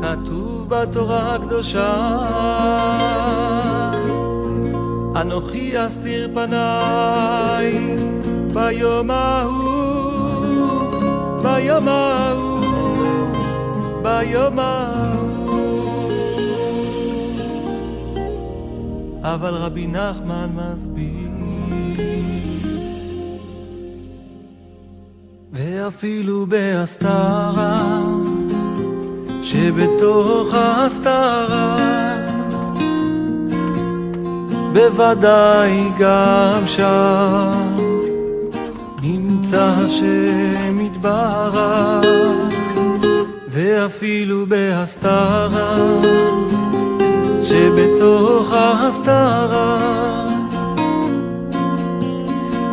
כתוב בתורה הקדושה, אנוכי אסתיר פניי ביום ההוא, ביום ההוא, ביום ההוא. אבל רבי נחמן מסביר, ואפילו בהסתרה שבתוך ההסתרה, בוודאי גם שם נמצא השם יתברך. ואפילו בהסתרה שבתוך ההסתרה,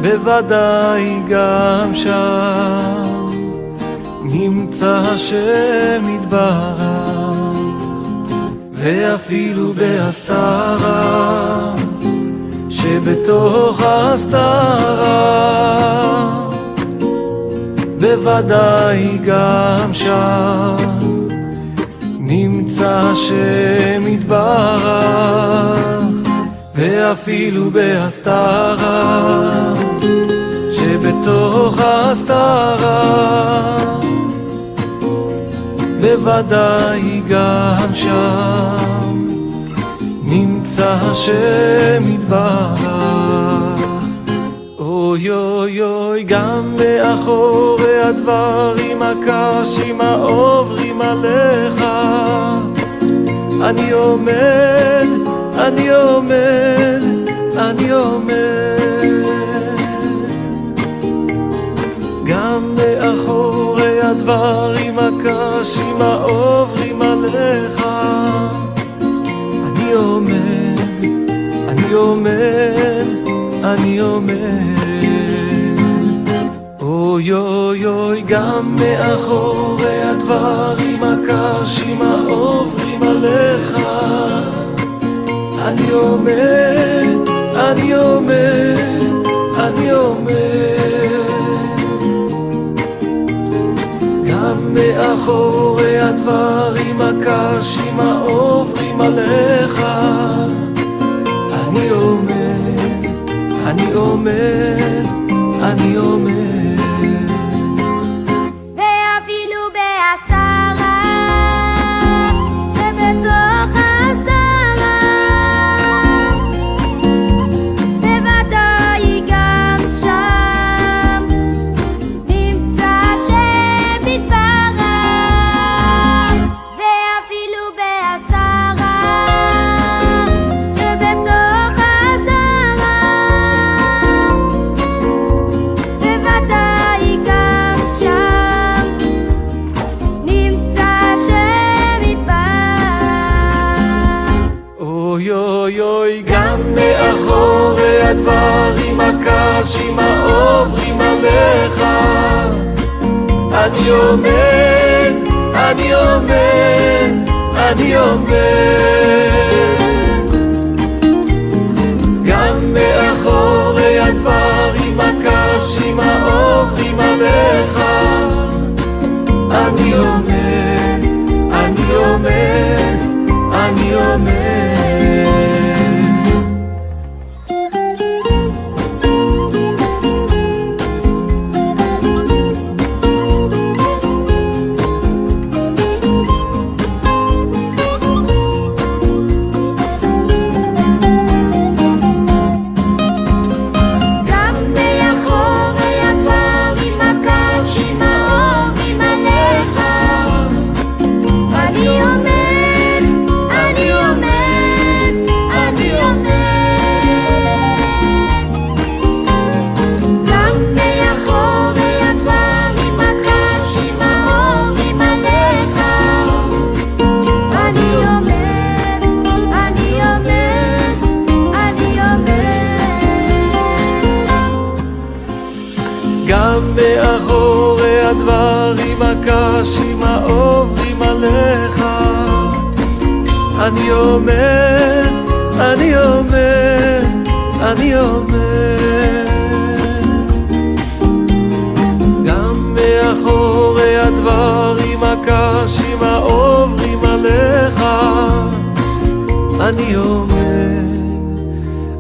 בוודאי גם שם נמצא השם יתברך. ואפילו בהסתרה שבתוך ההסתרה, בוודאי גם שם נמצא השם יתברך. ואפילו בהסתרה שבתוך ההסתרה, בוודאי גם שם נמצא השם יתברך. אוי אוי אוי, גם מאחורי הדברים הקשים העוברים עליך, אני עומד, אני עומד, אני עומד. גם מאחורי הדברים הקשים העוברים עליך, אני עומד, אני עומד, אני עומד. אוי אוי אוי, גם מאחורי הדברים הקשים העוברים עליך, אני עומד, אני עומד, אני עומד. גם מאחורי הדברים הקשים העוברים עליך, אני עומד, אני עומד, אני עומד. ואפילו בהסתרה שבתוך ההסתרה, בוודאי גם שם נמצא השם יתברך. ואפילו בהסתרה שבתוך ההסתרה, בוודאי גם שם נמצא השם יתברך. אוי אוי אוי, גם מאחורי הדברים הקשים העוברים עליך, אני עומד, אני עומד, אני עומד. גם מאחורי הדברים הקשים העוברים עליך, אני עומד, אני עומד, אני עומד. גם מאחורי הדברים הקשים העוברים עליך, אני עומד, אני עומד, אני עומד. גם מאחורי הדברים הקשים העוברים עליך, אני עומד, אני עומד, אני עומד. גם מאחורי הדברים הקשים העוברים עליך, אני עומד, אני עומד, אני עומד. גם מאחורי הדברים אני עומד,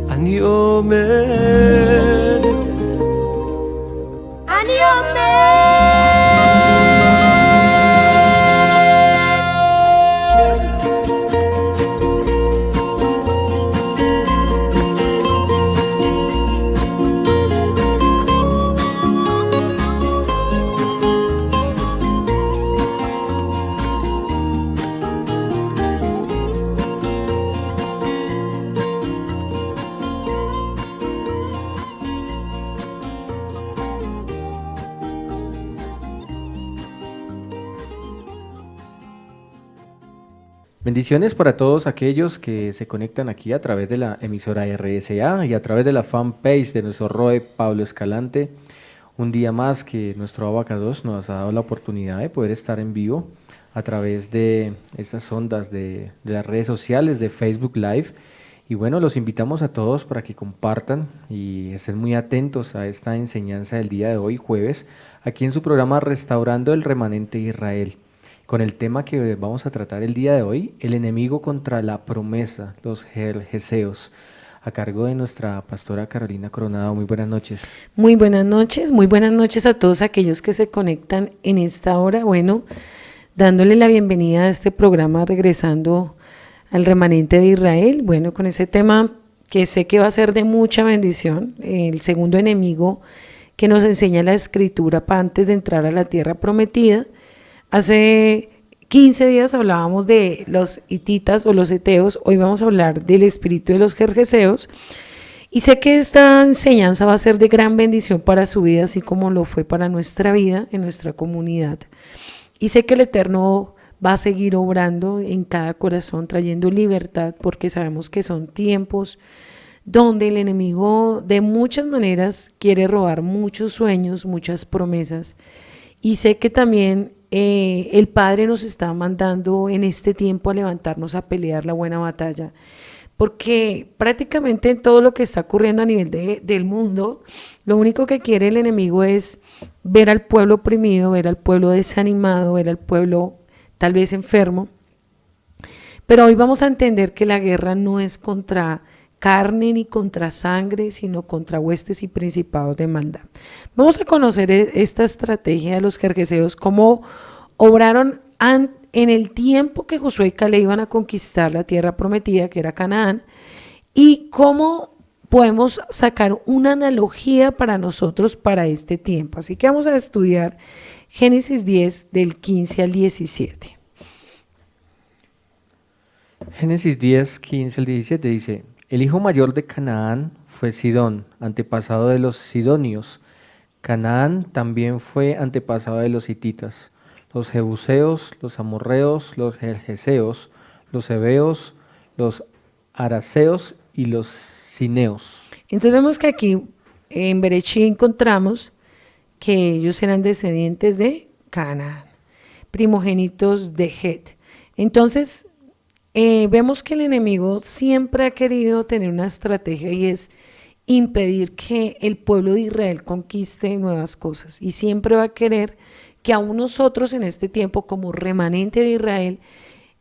אני עומד. אני עומד. Bendiciones para todos aquellos que se conectan aquí a través de la emisora RSA y a través de la fanpage de nuestro ROE Pablo Escalante. Un día más que nuestro Abacados nos ha dado la oportunidad de poder estar en vivo a través de estas ondas de las redes sociales, de Facebook Live. Y bueno, los invitamos a todos para que compartan y estén muy atentos a esta enseñanza del día de hoy, jueves, aquí en su programa Restaurando el Remanente de Israel, con el tema que vamos a tratar el día de hoy, el enemigo contra la promesa, los Jerjeseos, a cargo de nuestra pastora Carolina Coronado. Muy buenas noches. Muy buenas noches a todos aquellos que se conectan en esta hora. Bueno, dándole la bienvenida a este programa Regresando al Remanente de Israel. Bueno, con ese tema que sé que va a ser de mucha bendición, el segundo enemigo que nos enseña la Escritura para antes de entrar a la tierra prometida. Hace 15 días hablábamos de los hititas o los heteos, hoy vamos a hablar del espíritu de los jerjeseos y sé que esta enseñanza va a ser de gran bendición para su vida, así como lo fue para nuestra vida, en nuestra comunidad. Y sé que el Eterno va a seguir obrando en cada corazón, trayendo libertad, porque sabemos que son tiempos donde el enemigo de muchas maneras quiere robar muchos sueños, muchas promesas. Y sé que también el Padre nos está mandando en este tiempo a levantarnos a pelear la buena batalla, porque prácticamente en todo lo que está ocurriendo a nivel del mundo, lo único que quiere el enemigo es ver al pueblo oprimido, ver al pueblo desanimado, ver al pueblo tal vez enfermo. Pero hoy vamos a entender que la guerra no es contra carne ni contra sangre, sino contra huestes y principados de maldad. Vamos a conocer esta estrategia de los jerjeseos, cómo obraron en el tiempo que Josué y Caleb iban a conquistar la tierra prometida, que era Canaán, y cómo podemos sacar una analogía para nosotros para este tiempo. Así que vamos a estudiar Génesis 10 del 15 al 17. Génesis 10, 15 al 17 dice: el hijo mayor de Canaán fue Sidón, antepasado de los sidonios. Canaán también fue antepasado de los hititas, los jebuseos, los amorreos, los jerjeseos, los heveos, los araseos y los cineos. Entonces vemos que aquí en Berechí encontramos que ellos eran descendientes de Canaán, primogénitos de Het. Entonces vemos que el enemigo siempre ha querido tener una estrategia y es impedir que el pueblo de Israel conquiste nuevas cosas, y siempre va a querer que aún nosotros en este tiempo como remanente de Israel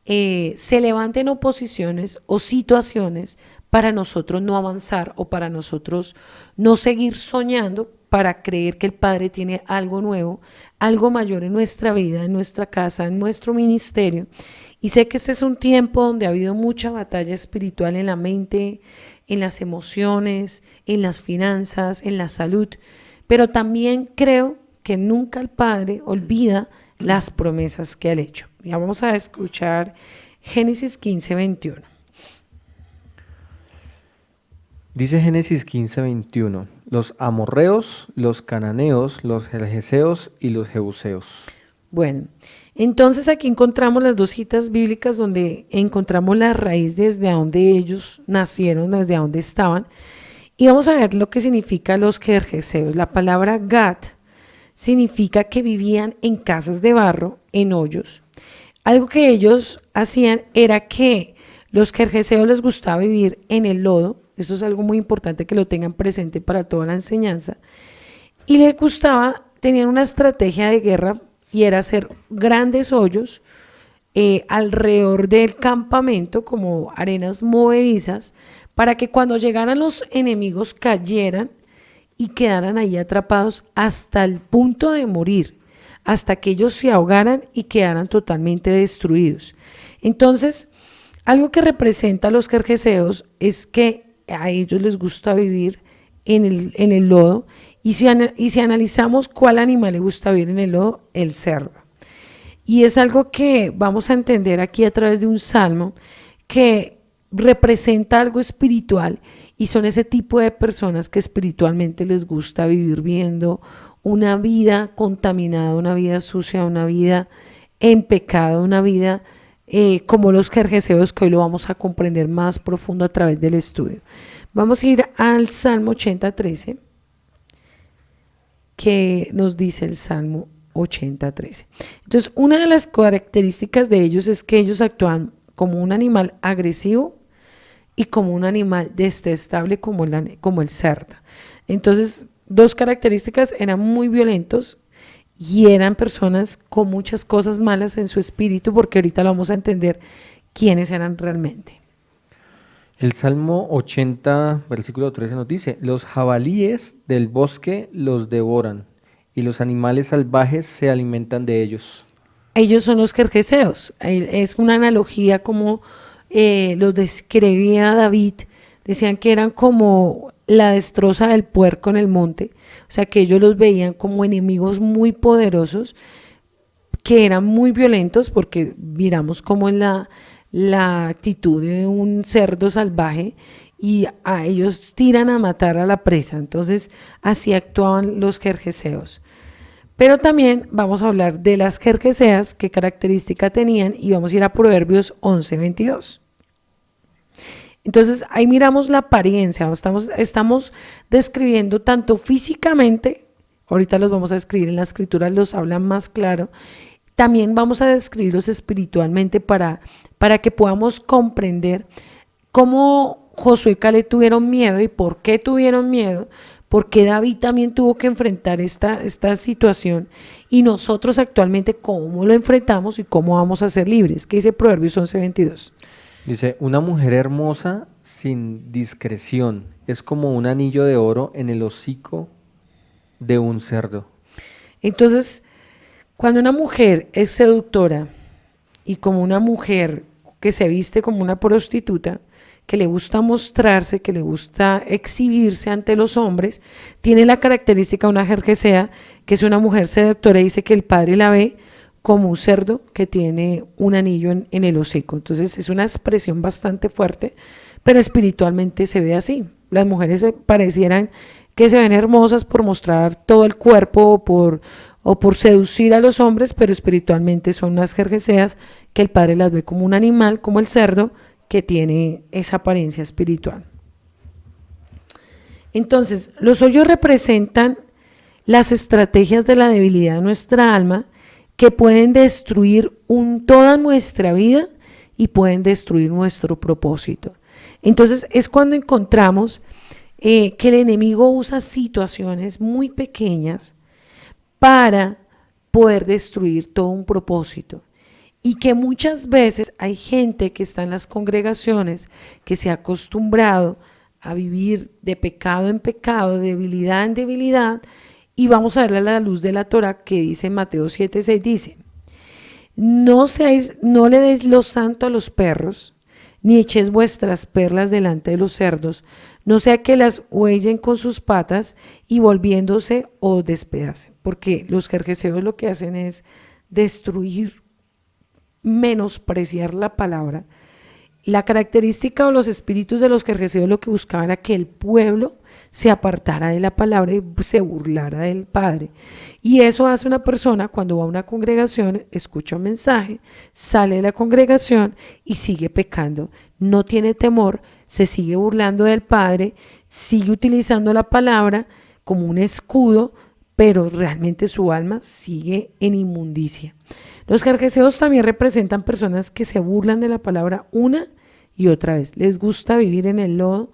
se levanten oposiciones o situaciones para nosotros no avanzar o para nosotros no seguir soñando, para creer que el Padre tiene algo nuevo, algo mayor en nuestra vida, en nuestra casa, en nuestro ministerio. Y sé que este es un tiempo donde ha habido mucha batalla espiritual en la mente, en las emociones, en las finanzas, en la salud, pero también creo que nunca el Padre olvida las promesas que ha hecho. Ya vamos a escuchar Génesis 15, 21. Dice Génesis 15, 21, los amorreos, los cananeos, los jerjeseos y los jebuseos. Bueno, entonces aquí encontramos las dos citas bíblicas donde encontramos la raíz desde donde ellos nacieron, desde donde estaban, y vamos a ver lo que significa los jerjeseos. La palabra Gat significa que vivían en casas de barro, en hoyos. Algo que ellos hacían era que los jerjeseos les gustaba vivir en el lodo. Esto es algo muy importante que lo tengan presente para toda la enseñanza, y les gustaba, tenían una estrategia de guerra y era hacer grandes hoyos alrededor del campamento como arenas movedizas para que cuando llegaran los enemigos cayeran y quedaran ahí atrapados hasta el punto de morir, hasta que ellos se ahogaran y quedaran totalmente destruidos. Entonces, algo que representa a los jerjeseos es que a ellos les gusta vivir en el lodo, y si analizamos cuál animal le gusta vivir en el lodo, el cerdo. Y es algo que vamos a entender aquí a través de un salmo que representa algo espiritual, y son ese tipo de personas que espiritualmente les gusta vivir viendo una vida contaminada, una vida sucia, una vida en pecado, una vida como los jerjeseos, que hoy lo vamos a comprender más profundo a través del estudio. Vamos a ir al Salmo 80:13, que nos dice el Salmo 80:13. Entonces, una de las características de ellos es que ellos actúan como un animal agresivo y como un animal detestable como el cerdo. Entonces, dos características: eran muy violentos y eran personas con muchas cosas malas en su espíritu, porque ahorita lo vamos a entender quiénes eran realmente. El Salmo 80, versículo 13 nos dice: los jabalíes del bosque los devoran y los animales salvajes se alimentan de ellos. Ellos son los jerjeseos. Es una analogía como los describía David. Decían que eran como la destroza del puerco en el monte, o sea que ellos los veían como enemigos muy poderosos, que eran muy violentos, porque miramos cómo es la actitud de un cerdo salvaje, y a ellos tiran a matar a la presa. Entonces así actuaban los jerjeseos. Pero también vamos a hablar de las jerjeseas, qué característica tenían, y vamos a ir a Proverbios 11:22. Entonces ahí miramos la apariencia, estamos describiendo tanto físicamente, ahorita los vamos a describir en la escritura, los hablan más claro, también vamos a describirlos espiritualmente para que podamos comprender cómo Josué y Caleb tuvieron miedo y por qué tuvieron miedo, porque David también tuvo que enfrentar esta situación, y nosotros actualmente cómo lo enfrentamos y cómo vamos a ser libres. ¿Qué dice Proverbios 11:22? Dice: una mujer hermosa sin discreción es como un anillo de oro en el hocico de un cerdo. Entonces, cuando una mujer es seductora y como una mujer que se viste como una prostituta, que le gusta mostrarse, que le gusta exhibirse ante los hombres, tiene la característica de una jerjesea, que es una mujer seductora, y dice que el padre la ve como un cerdo que tiene un anillo en el hocico. Entonces es una expresión bastante fuerte, pero espiritualmente se ve así. Las mujeres parecieran que se ven hermosas por mostrar todo el cuerpo o por seducir a los hombres, pero espiritualmente son unas jerjeseas que el padre las ve como un animal, como el cerdo, que tiene esa apariencia espiritual. Entonces, los hoyos representan las estrategias de la debilidad de nuestra alma, que pueden destruir toda nuestra vida y pueden destruir nuestro propósito. Entonces es cuando encontramos que el enemigo usa situaciones muy pequeñas para poder destruir todo un propósito, y que muchas veces hay gente que está en las congregaciones que se ha acostumbrado a vivir de pecado en pecado, de debilidad en debilidad. Y vamos a ver a la luz de la Torá, que dice en Mateo 7:6, dice: no le deis lo santo a los perros, ni echéis vuestras perlas delante de los cerdos, no sea que las huellen con sus patas y volviéndose os despedacen. Porque los jerjeseos lo que hacen es destruir, menospreciar la palabra. La característica o los espíritus de los jerjeseos lo que buscaban era que el pueblo se apartara de la palabra y se burlara del Padre. Y eso hace una persona cuando va a una congregación, escucha un mensaje, sale de la congregación y sigue pecando. No tiene temor, se sigue burlando del Padre, sigue utilizando la palabra como un escudo, pero realmente su alma sigue en inmundicia. Los jerjeseos también representan personas que se burlan de la palabra una y otra vez. Les gusta vivir en el lodo.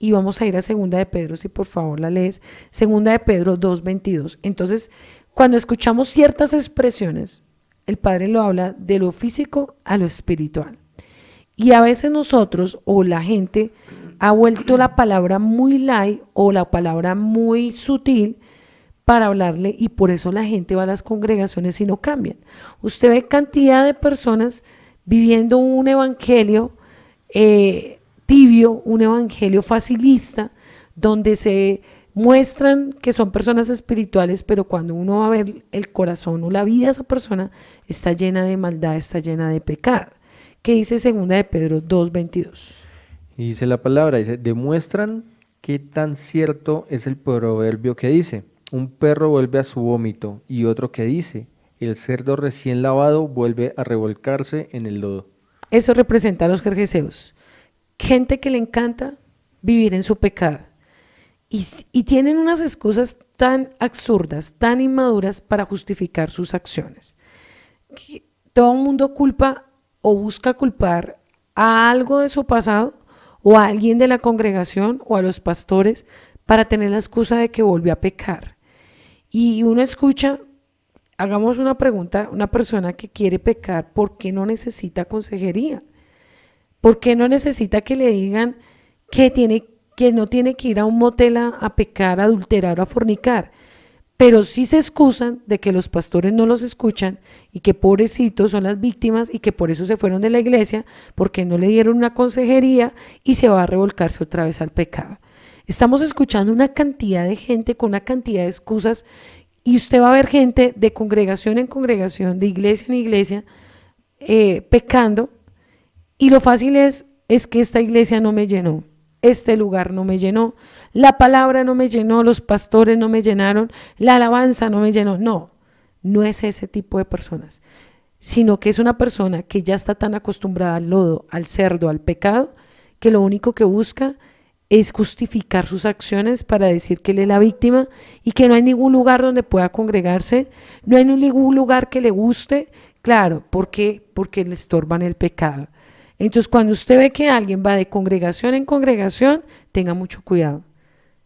Y vamos a ir a 2 de Pedro, si por favor la lees. 2 de Pedro 2:22. Entonces, cuando escuchamos ciertas expresiones, el Padre lo habla de lo físico a lo espiritual. Y a veces nosotros o la gente ha vuelto la palabra muy light o la palabra muy sutil para hablarle, y por eso la gente va a las congregaciones y no cambian. Usted ve cantidad de personas viviendo un evangelio tibio, un evangelio facilista, donde se muestran que son personas espirituales, pero cuando uno va a ver el corazón o la vida de esa persona, está llena de maldad, está llena de pecado. ¿Qué dice 2 de Pedro 2:22? Y dice la palabra, dice, demuestran qué tan cierto es el proverbio que dice, un perro vuelve a su vómito, y otro que dice, el cerdo recién lavado vuelve a revolcarse en el lodo. Eso representa a los jerjeseos, gente que le encanta vivir en su pecado y tienen unas excusas tan absurdas, tan inmaduras para justificar sus acciones. Todo el mundo culpa o busca culpar a algo de su pasado o a alguien de la congregación o a los pastores para tener la excusa de que volvió a pecar. Y uno escucha, hagamos una pregunta, una persona que quiere pecar, ¿por qué no necesita consejería? ¿Por qué no necesita que le digan que no tiene que ir a un motel a pecar, a adulterar o a fornicar? Pero sí se excusan de que los pastores no los escuchan y que pobrecitos son las víctimas y que por eso se fueron de la iglesia, porque no le dieron una consejería y se va a revolcarse otra vez al pecado. Estamos escuchando una cantidad de gente con una cantidad de excusas, y usted va a ver gente de congregación en congregación, de iglesia en iglesia, pecando, y lo fácil es que esta iglesia no me llenó, este lugar no me llenó, la palabra no me llenó, los pastores no me llenaron, la alabanza no me llenó. No, no es ese tipo de personas, sino que es una persona que ya está tan acostumbrada al lodo, al cerdo, al pecado, que lo único que busca es justificar sus acciones para decir que él es la víctima y que no hay ningún lugar donde pueda congregarse, no hay ningún lugar que le guste. Claro, ¿por qué? Porque le estorban el pecado. Entonces, cuando usted ve que alguien va de congregación en congregación, tenga mucho cuidado.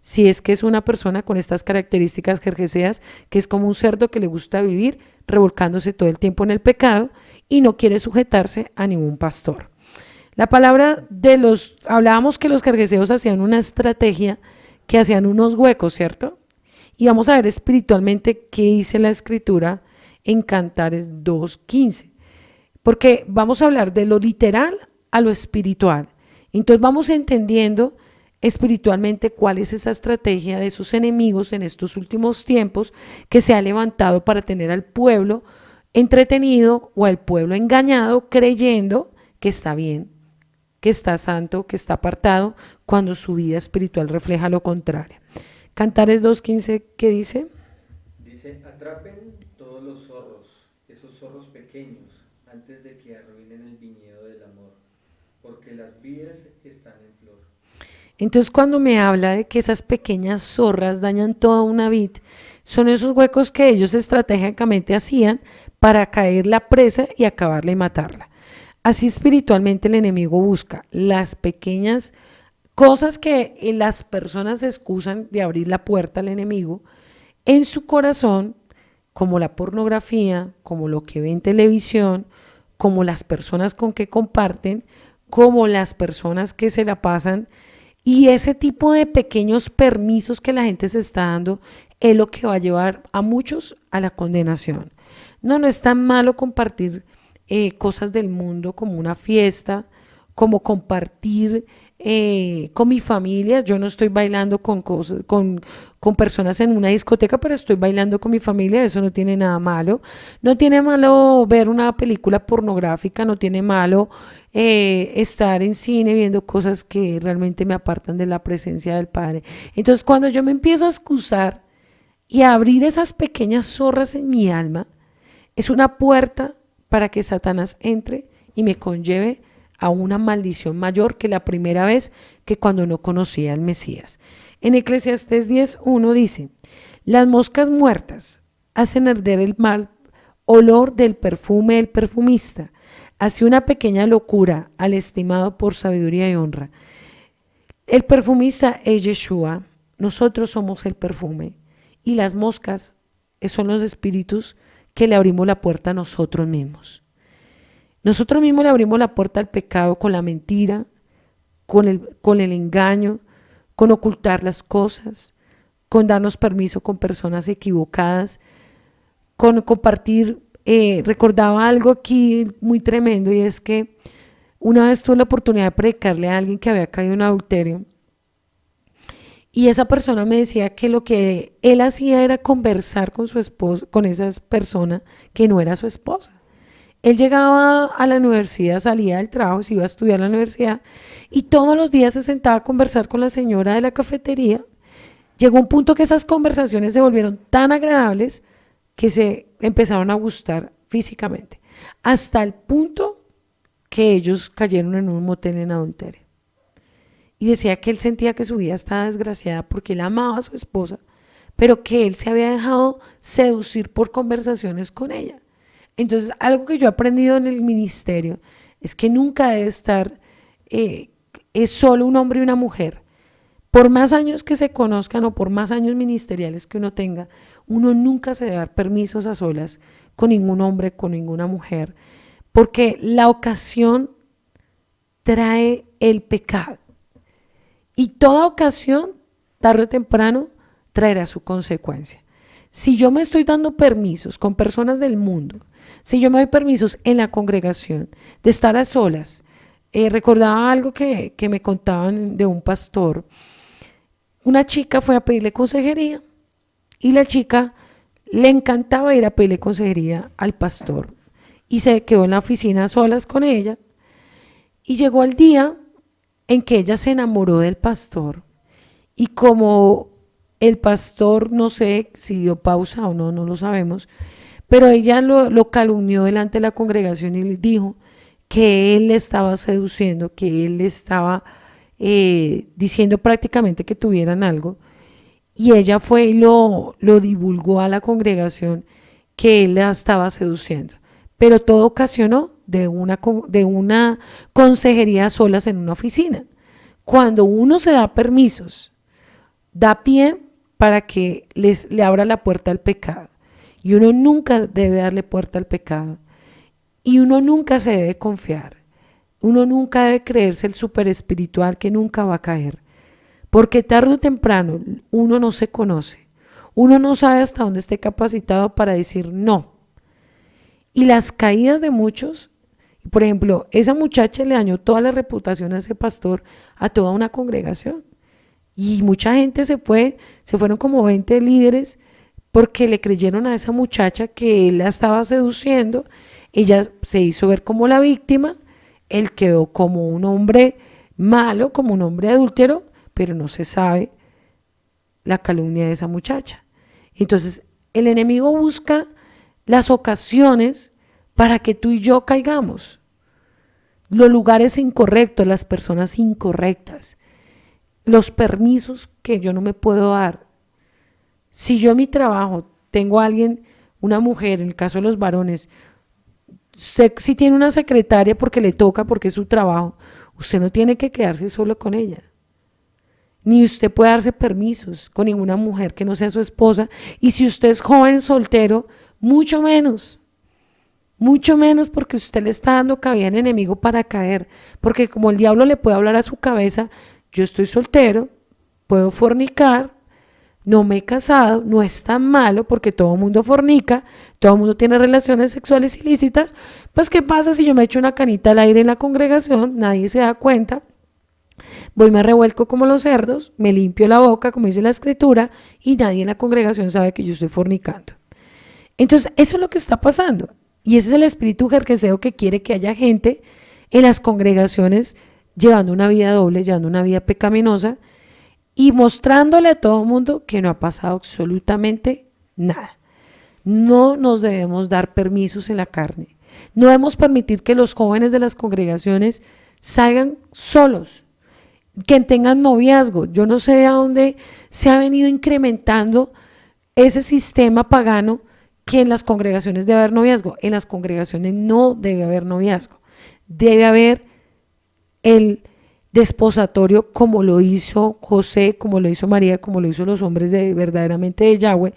Si es que es una persona con estas características jerjeseas, que es como un cerdo que le gusta vivir revolcándose todo el tiempo en el pecado y no quiere sujetarse a ningún pastor. La palabra hablábamos que los jerjeseos hacían una estrategia, que hacían unos huecos, ¿cierto? Y vamos a ver espiritualmente qué dice la escritura en Cantares 2:15. Porque vamos a hablar de lo literal a lo espiritual. Entonces vamos entendiendo espiritualmente cuál es esa estrategia de sus enemigos en estos últimos tiempos, que se ha levantado para tener al pueblo entretenido o al pueblo engañado, creyendo que está bien, que está santo, que está apartado, cuando su vida espiritual refleja lo contrario. Cantares 2:15, ¿qué dice? Dice, atrapen todos los zorros, esos zorros pequeños, antes de que arruinen el viñedo del amor, porque las vides están en flor. Entonces, cuando me habla de que esas pequeñas zorras dañan toda una vid, son esos huecos que ellos estratégicamente hacían para caer la presa y acabarla y matarla. Así espiritualmente el enemigo busca las pequeñas cosas que las personas se excusan de abrir la puerta al enemigo en su corazón, como la pornografía, como lo que ve en televisión, como las personas con que comparten, como las personas que se la pasan, y ese tipo de pequeños permisos que la gente se está dando es lo que va a llevar a muchos a la condenación. No es tan malo compartir cosas del mundo como una fiesta, como compartir con mi familia. Yo no estoy bailando con personas en una discoteca, pero estoy bailando con mi familia. Eso no tiene nada malo. No tiene malo ver una película pornográfica, no tiene malo estar en cine viendo cosas que realmente me apartan de la presencia del Padre. Entonces, cuando yo me empiezo a excusar y a abrir esas pequeñas zorras en mi alma, es una puerta para que Satanás entre y me conlleve a una maldición mayor que la primera vez, que cuando no conocía al Mesías. En Eclesiastés 10:1 dice, las moscas muertas hacen arder el mal olor del perfume del perfumista, hace una pequeña locura al estimado por sabiduría y honra. El perfumista es Yeshua, nosotros somos el perfume, y las moscas son los espíritus que le abrimos la puerta a nosotros mismos. Nosotros mismos le abrimos la puerta al pecado con la mentira, con el engaño, con ocultar las cosas, con darnos permiso con personas equivocadas, con compartir. Recordaba algo aquí muy tremendo, y es que una vez tuve la oportunidad de predicarle a alguien que había caído en adulterio, y esa persona me decía que lo que él hacía era conversar con su esposa, con esa persona que no era su esposa. Él llegaba a la universidad, salía del trabajo, se iba a estudiar a la universidad, y todos los días se sentaba a conversar con la señora de la cafetería. Llegó un punto que esas conversaciones se volvieron tan agradables que se empezaron a gustar físicamente, hasta el punto que ellos cayeron en un motel en adulterio. Y decía que él sentía que su vida estaba desgraciada porque él amaba a su esposa, pero que él se había dejado seducir por conversaciones con ella. Entonces, algo que yo he aprendido en el ministerio es que nunca debe estar, es solo un hombre y una mujer. Por más años que se conozcan o por más años ministeriales que uno tenga, uno nunca se debe dar permisos a solas con ningún hombre, con ninguna mujer, porque la ocasión trae el pecado. Y toda ocasión, tarde o temprano, traerá su consecuencia. Si yo me estoy dando permisos con personas del mundo, si yo me doy permisos en la congregación de estar a solas, recordaba algo que me contaban de un pastor. Una chica fue a pedirle consejería y la chica le encantaba ir a pedirle consejería al pastor, y se quedó en la oficina a solas con ella, y llegó el día en que ella se enamoró del pastor, y como el pastor, no sé si dio pausa o no, no lo sabemos, pero ella lo calumnió delante de la congregación y le dijo que él le estaba seduciendo, que él le estaba diciendo prácticamente que tuvieran algo, y ella fue y lo divulgó a la congregación que él la estaba seduciendo, pero todo ocasionó de una consejería a solas en una oficina. Cuando uno se da permisos, da pie para que le abra la puerta al pecado, y uno nunca debe darle puerta al pecado, y uno nunca se debe confiar, uno nunca debe creerse el súper espiritual que nunca va a caer, porque tarde o temprano uno no se conoce, uno no sabe hasta dónde esté capacitado para decir no. Y las caídas de muchos, por ejemplo, esa muchacha le dañó toda la reputación a ese pastor, a toda una congregación, y mucha gente se fueron como 20 líderes porque le creyeron a esa muchacha que él la estaba seduciendo. Ella se hizo ver como la víctima, él quedó como un hombre malo, como un hombre adúltero, pero no se sabe la calumnia de esa muchacha. Entonces, el enemigo busca las ocasiones para que tú y yo caigamos, los lugares incorrectos, las personas incorrectas, los permisos que yo no me puedo dar. Si yo en mi trabajo tengo a alguien, una mujer, en el caso de los varones, usted si tiene una secretaria porque le toca, porque es su trabajo, usted no tiene que quedarse solo con ella. Ni usted puede darse permisos con ninguna mujer que no sea su esposa. Y si usted es joven, soltero, mucho menos porque usted le está dando cabida al enemigo para caer. Porque como el diablo le puede hablar a su cabeza, yo estoy soltero, puedo fornicar, no me he casado, no es tan malo porque todo el mundo fornica, todo el mundo tiene relaciones sexuales ilícitas. Pues ¿qué pasa si yo me echo una canita al aire en la congregación? Nadie se da cuenta. Voy, me revuelco como los cerdos, me limpio la boca, como dice la escritura, y nadie en la congregación sabe que yo estoy fornicando. Entonces, eso es lo que está pasando. Y ese es el espíritu jerjeseo que quiere que haya gente en las congregaciones llevando una vida doble, llevando una vida pecaminosa y mostrándole a todo el mundo que no ha pasado absolutamente nada. No nos debemos dar permisos en la carne. No debemos permitir que los jóvenes de las congregaciones salgan solos, que tengan noviazgo. Yo no sé de dónde se ha venido incrementando ese sistema pagano que en las congregaciones debe haber noviazgo. En las congregaciones no debe haber noviazgo. Debe haber el desposatorio como lo hizo José, como lo hizo María, como lo hizo los hombres verdaderamente de Yahweh,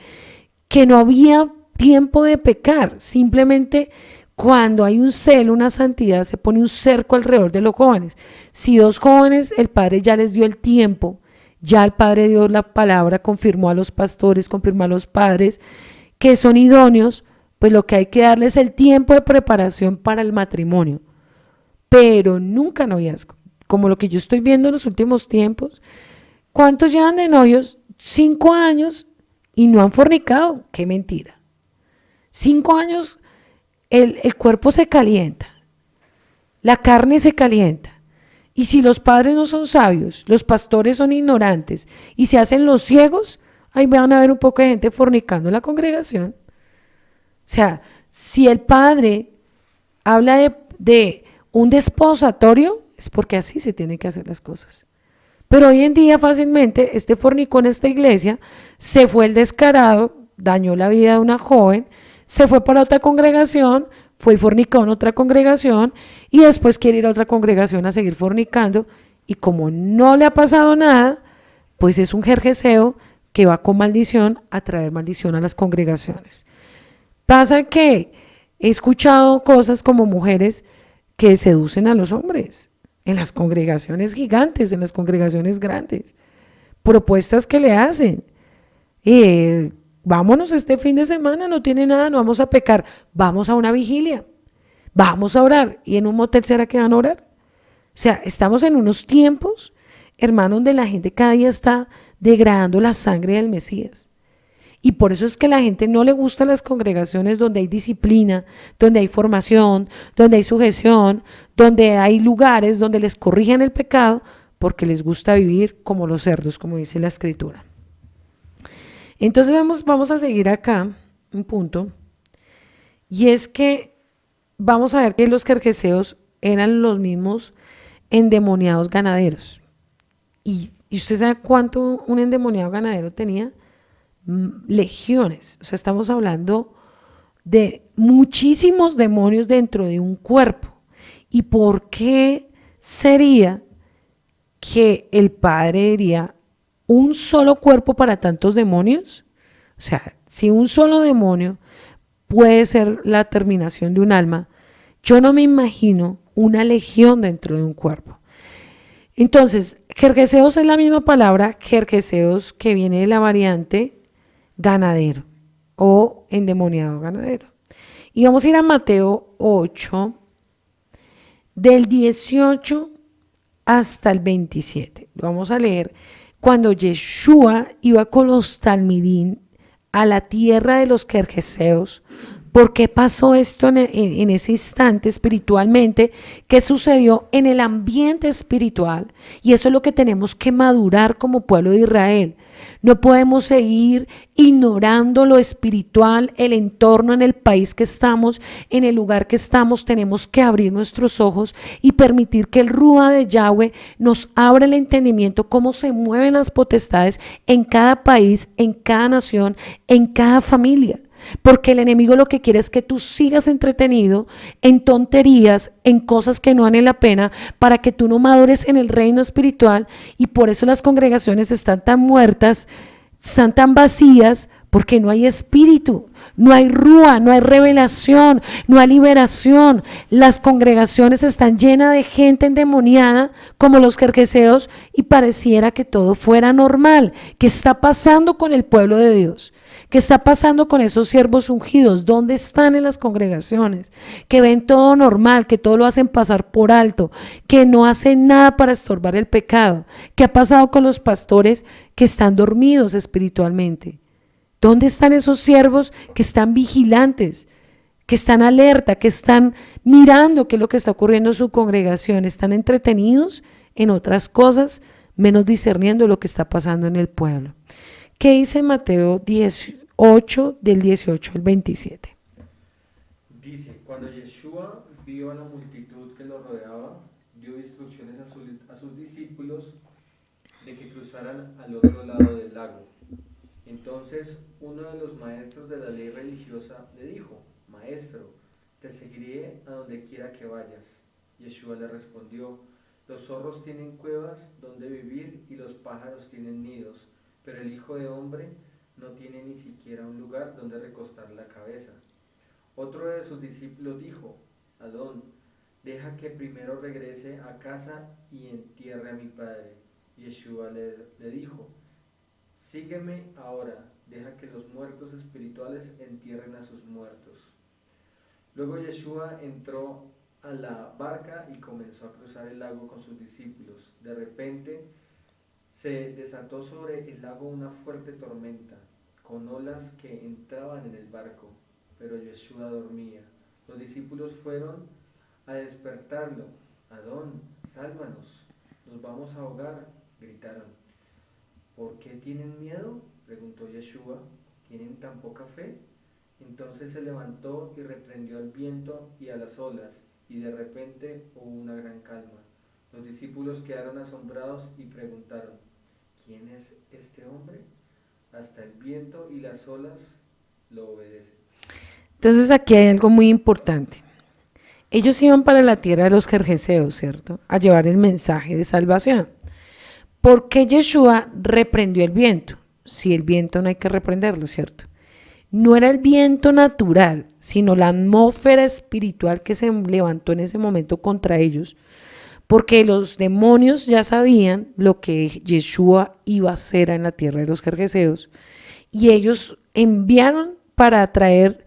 que no había tiempo de pecar. Simplemente cuando hay un celo, una santidad, se pone un cerco alrededor de los jóvenes. Si dos jóvenes, el Padre ya les dio el tiempo, ya el Padre dio la palabra, confirmó a los pastores, confirmó a los padres que son idóneos, pues lo que hay que darles es el tiempo de preparación para el matrimonio, pero nunca noviazgo. Como lo que yo estoy viendo en los últimos tiempos, ¿cuántos llevan de novios? 5 años y no han fornicado. ¡Qué mentira! 5 años, el cuerpo se calienta, la carne se calienta. Y si los padres no son sabios, los pastores son ignorantes y se hacen los ciegos, ahí van a ver un poco de gente fornicando en la congregación. O sea, si el padre habla de un desposatorio, es porque así se tienen que hacer las cosas. Pero hoy en día fácilmente este fornicó en esta iglesia, se fue el descarado, dañó la vida de una joven, se fue para otra congregación, fue y fornicó en otra congregación y después quiere ir a otra congregación a seguir fornicando y como no le ha pasado nada, pues es un jerjeseo que va con maldición a traer maldición a las congregaciones. Pasa que he escuchado cosas como mujeres que seducen a los hombres en las congregaciones gigantes, en las congregaciones grandes, propuestas que le hacen. Vámonos este fin de semana, no tiene nada, no vamos a pecar, vamos a una vigilia, vamos a orar. ¿Y en un motel será que van a orar? O sea, estamos en unos tiempos, hermano, donde la gente cada día está degradando la sangre del Mesías. Y por eso es que a la gente no le gustan las congregaciones donde hay disciplina, donde hay formación, donde hay sujeción, donde hay lugares donde les corrigen el pecado, porque les gusta vivir como los cerdos, como dice la Escritura. Entonces vamos a seguir acá un punto, y es que vamos a ver que los jerjeseos eran los mismos endemoniados ganaderos. ¿Y usted sabe cuánto un endemoniado ganadero tenía? Legiones. O sea, estamos hablando de muchísimos demonios dentro de un cuerpo. ¿Y por qué sería que el Padre diría un solo cuerpo para tantos demonios? O sea, si un solo demonio puede ser la terminación de un alma, yo no me imagino una legión dentro de un cuerpo. Entonces, jerjeseos es la misma palabra, jerjeseos, que viene de la variante ganadero o endemoniado ganadero. Y vamos a ir a Mateo 8, del 18 hasta el 27. Lo vamos a leer. Cuando Yeshua iba con los talmidín a la tierra de los jerjeseos, ¿por qué pasó esto en ese instante espiritualmente? ¿Qué sucedió en el ambiente espiritual? Y eso es lo que tenemos que madurar como pueblo de Israel. No podemos seguir ignorando lo espiritual, el entorno en el país que estamos, en el lugar que estamos. Tenemos que abrir nuestros ojos y permitir que el Rúa de Yahweh nos abra el entendimiento, cómo se mueven las potestades en cada país, en cada nación, en cada familia. Porque el enemigo lo que quiere es que tú sigas entretenido en tonterías, en cosas que no valen la pena, para que tú no madures en el reino espiritual. Y por eso las congregaciones están tan muertas, están tan vacías, porque no hay espíritu, no hay rúa, no hay revelación, no hay liberación. Las congregaciones están llenas de gente endemoniada, como los jerjeseos, y pareciera que todo fuera normal. ¿Qué está pasando con el pueblo de Dios? ¿Qué está pasando con esos siervos ungidos? ¿Dónde están en las congregaciones? Que ven todo normal, que todo lo hacen pasar por alto, que no hacen nada para estorbar el pecado. ¿Qué ha pasado con los pastores que están dormidos espiritualmente? ¿Dónde están esos siervos que están vigilantes, que están alerta, que están mirando qué es lo que está ocurriendo en su congregación? Están entretenidos en otras cosas, menos discerniendo lo que está pasando en el pueblo. ¿Qué dice Mateo 18, del 18 al 27? Dice, cuando Yeshua vio a la multitud que lo rodeaba, dio instrucciones a sus discípulos de que cruzaran al otro lado del lago. Entonces uno de los maestros de la ley religiosa le dijo, Maestro, te seguiré a donde quiera que vayas. Yeshua le respondió, los zorros tienen cuevas donde vivir y los pájaros tienen nidos, pero el Hijo del Hombre no tiene ni siquiera un lugar donde recostar la cabeza. Otro de sus discípulos dijo, Adón, deja que primero regrese a casa y entierre a mi padre. Yeshua le dijo, sígueme ahora, deja que los muertos espirituales entierren a sus muertos. Luego Yeshua entró a la barca y comenzó a cruzar el lago con sus discípulos. De repente se desató sobre el lago una fuerte tormenta, con olas que entraban en el barco, pero Yeshua dormía. Los discípulos fueron a despertarlo. Adón, sálvanos, nos vamos a ahogar, gritaron. ¿Por qué tienen miedo?, preguntó Yeshua. ¿Tienen tan poca fe? Entonces se levantó y reprendió al viento y a las olas, y de repente hubo una gran calma. Los discípulos quedaron asombrados y preguntaron, ¿quién es este hombre? Hasta el viento y las olas lo obedecen. Entonces aquí hay algo muy importante. Ellos iban para la tierra de los Gergeseos, ¿cierto?, a llevar el mensaje de salvación. ¿Por qué Yeshua reprendió el viento? Si el viento no hay que reprenderlo, ¿cierto? No era el viento natural, sino la atmósfera espiritual que se levantó en ese momento contra ellos, porque los demonios ya sabían lo que Yeshua iba a hacer en la tierra de los Gergeseos, y ellos enviaron para atraer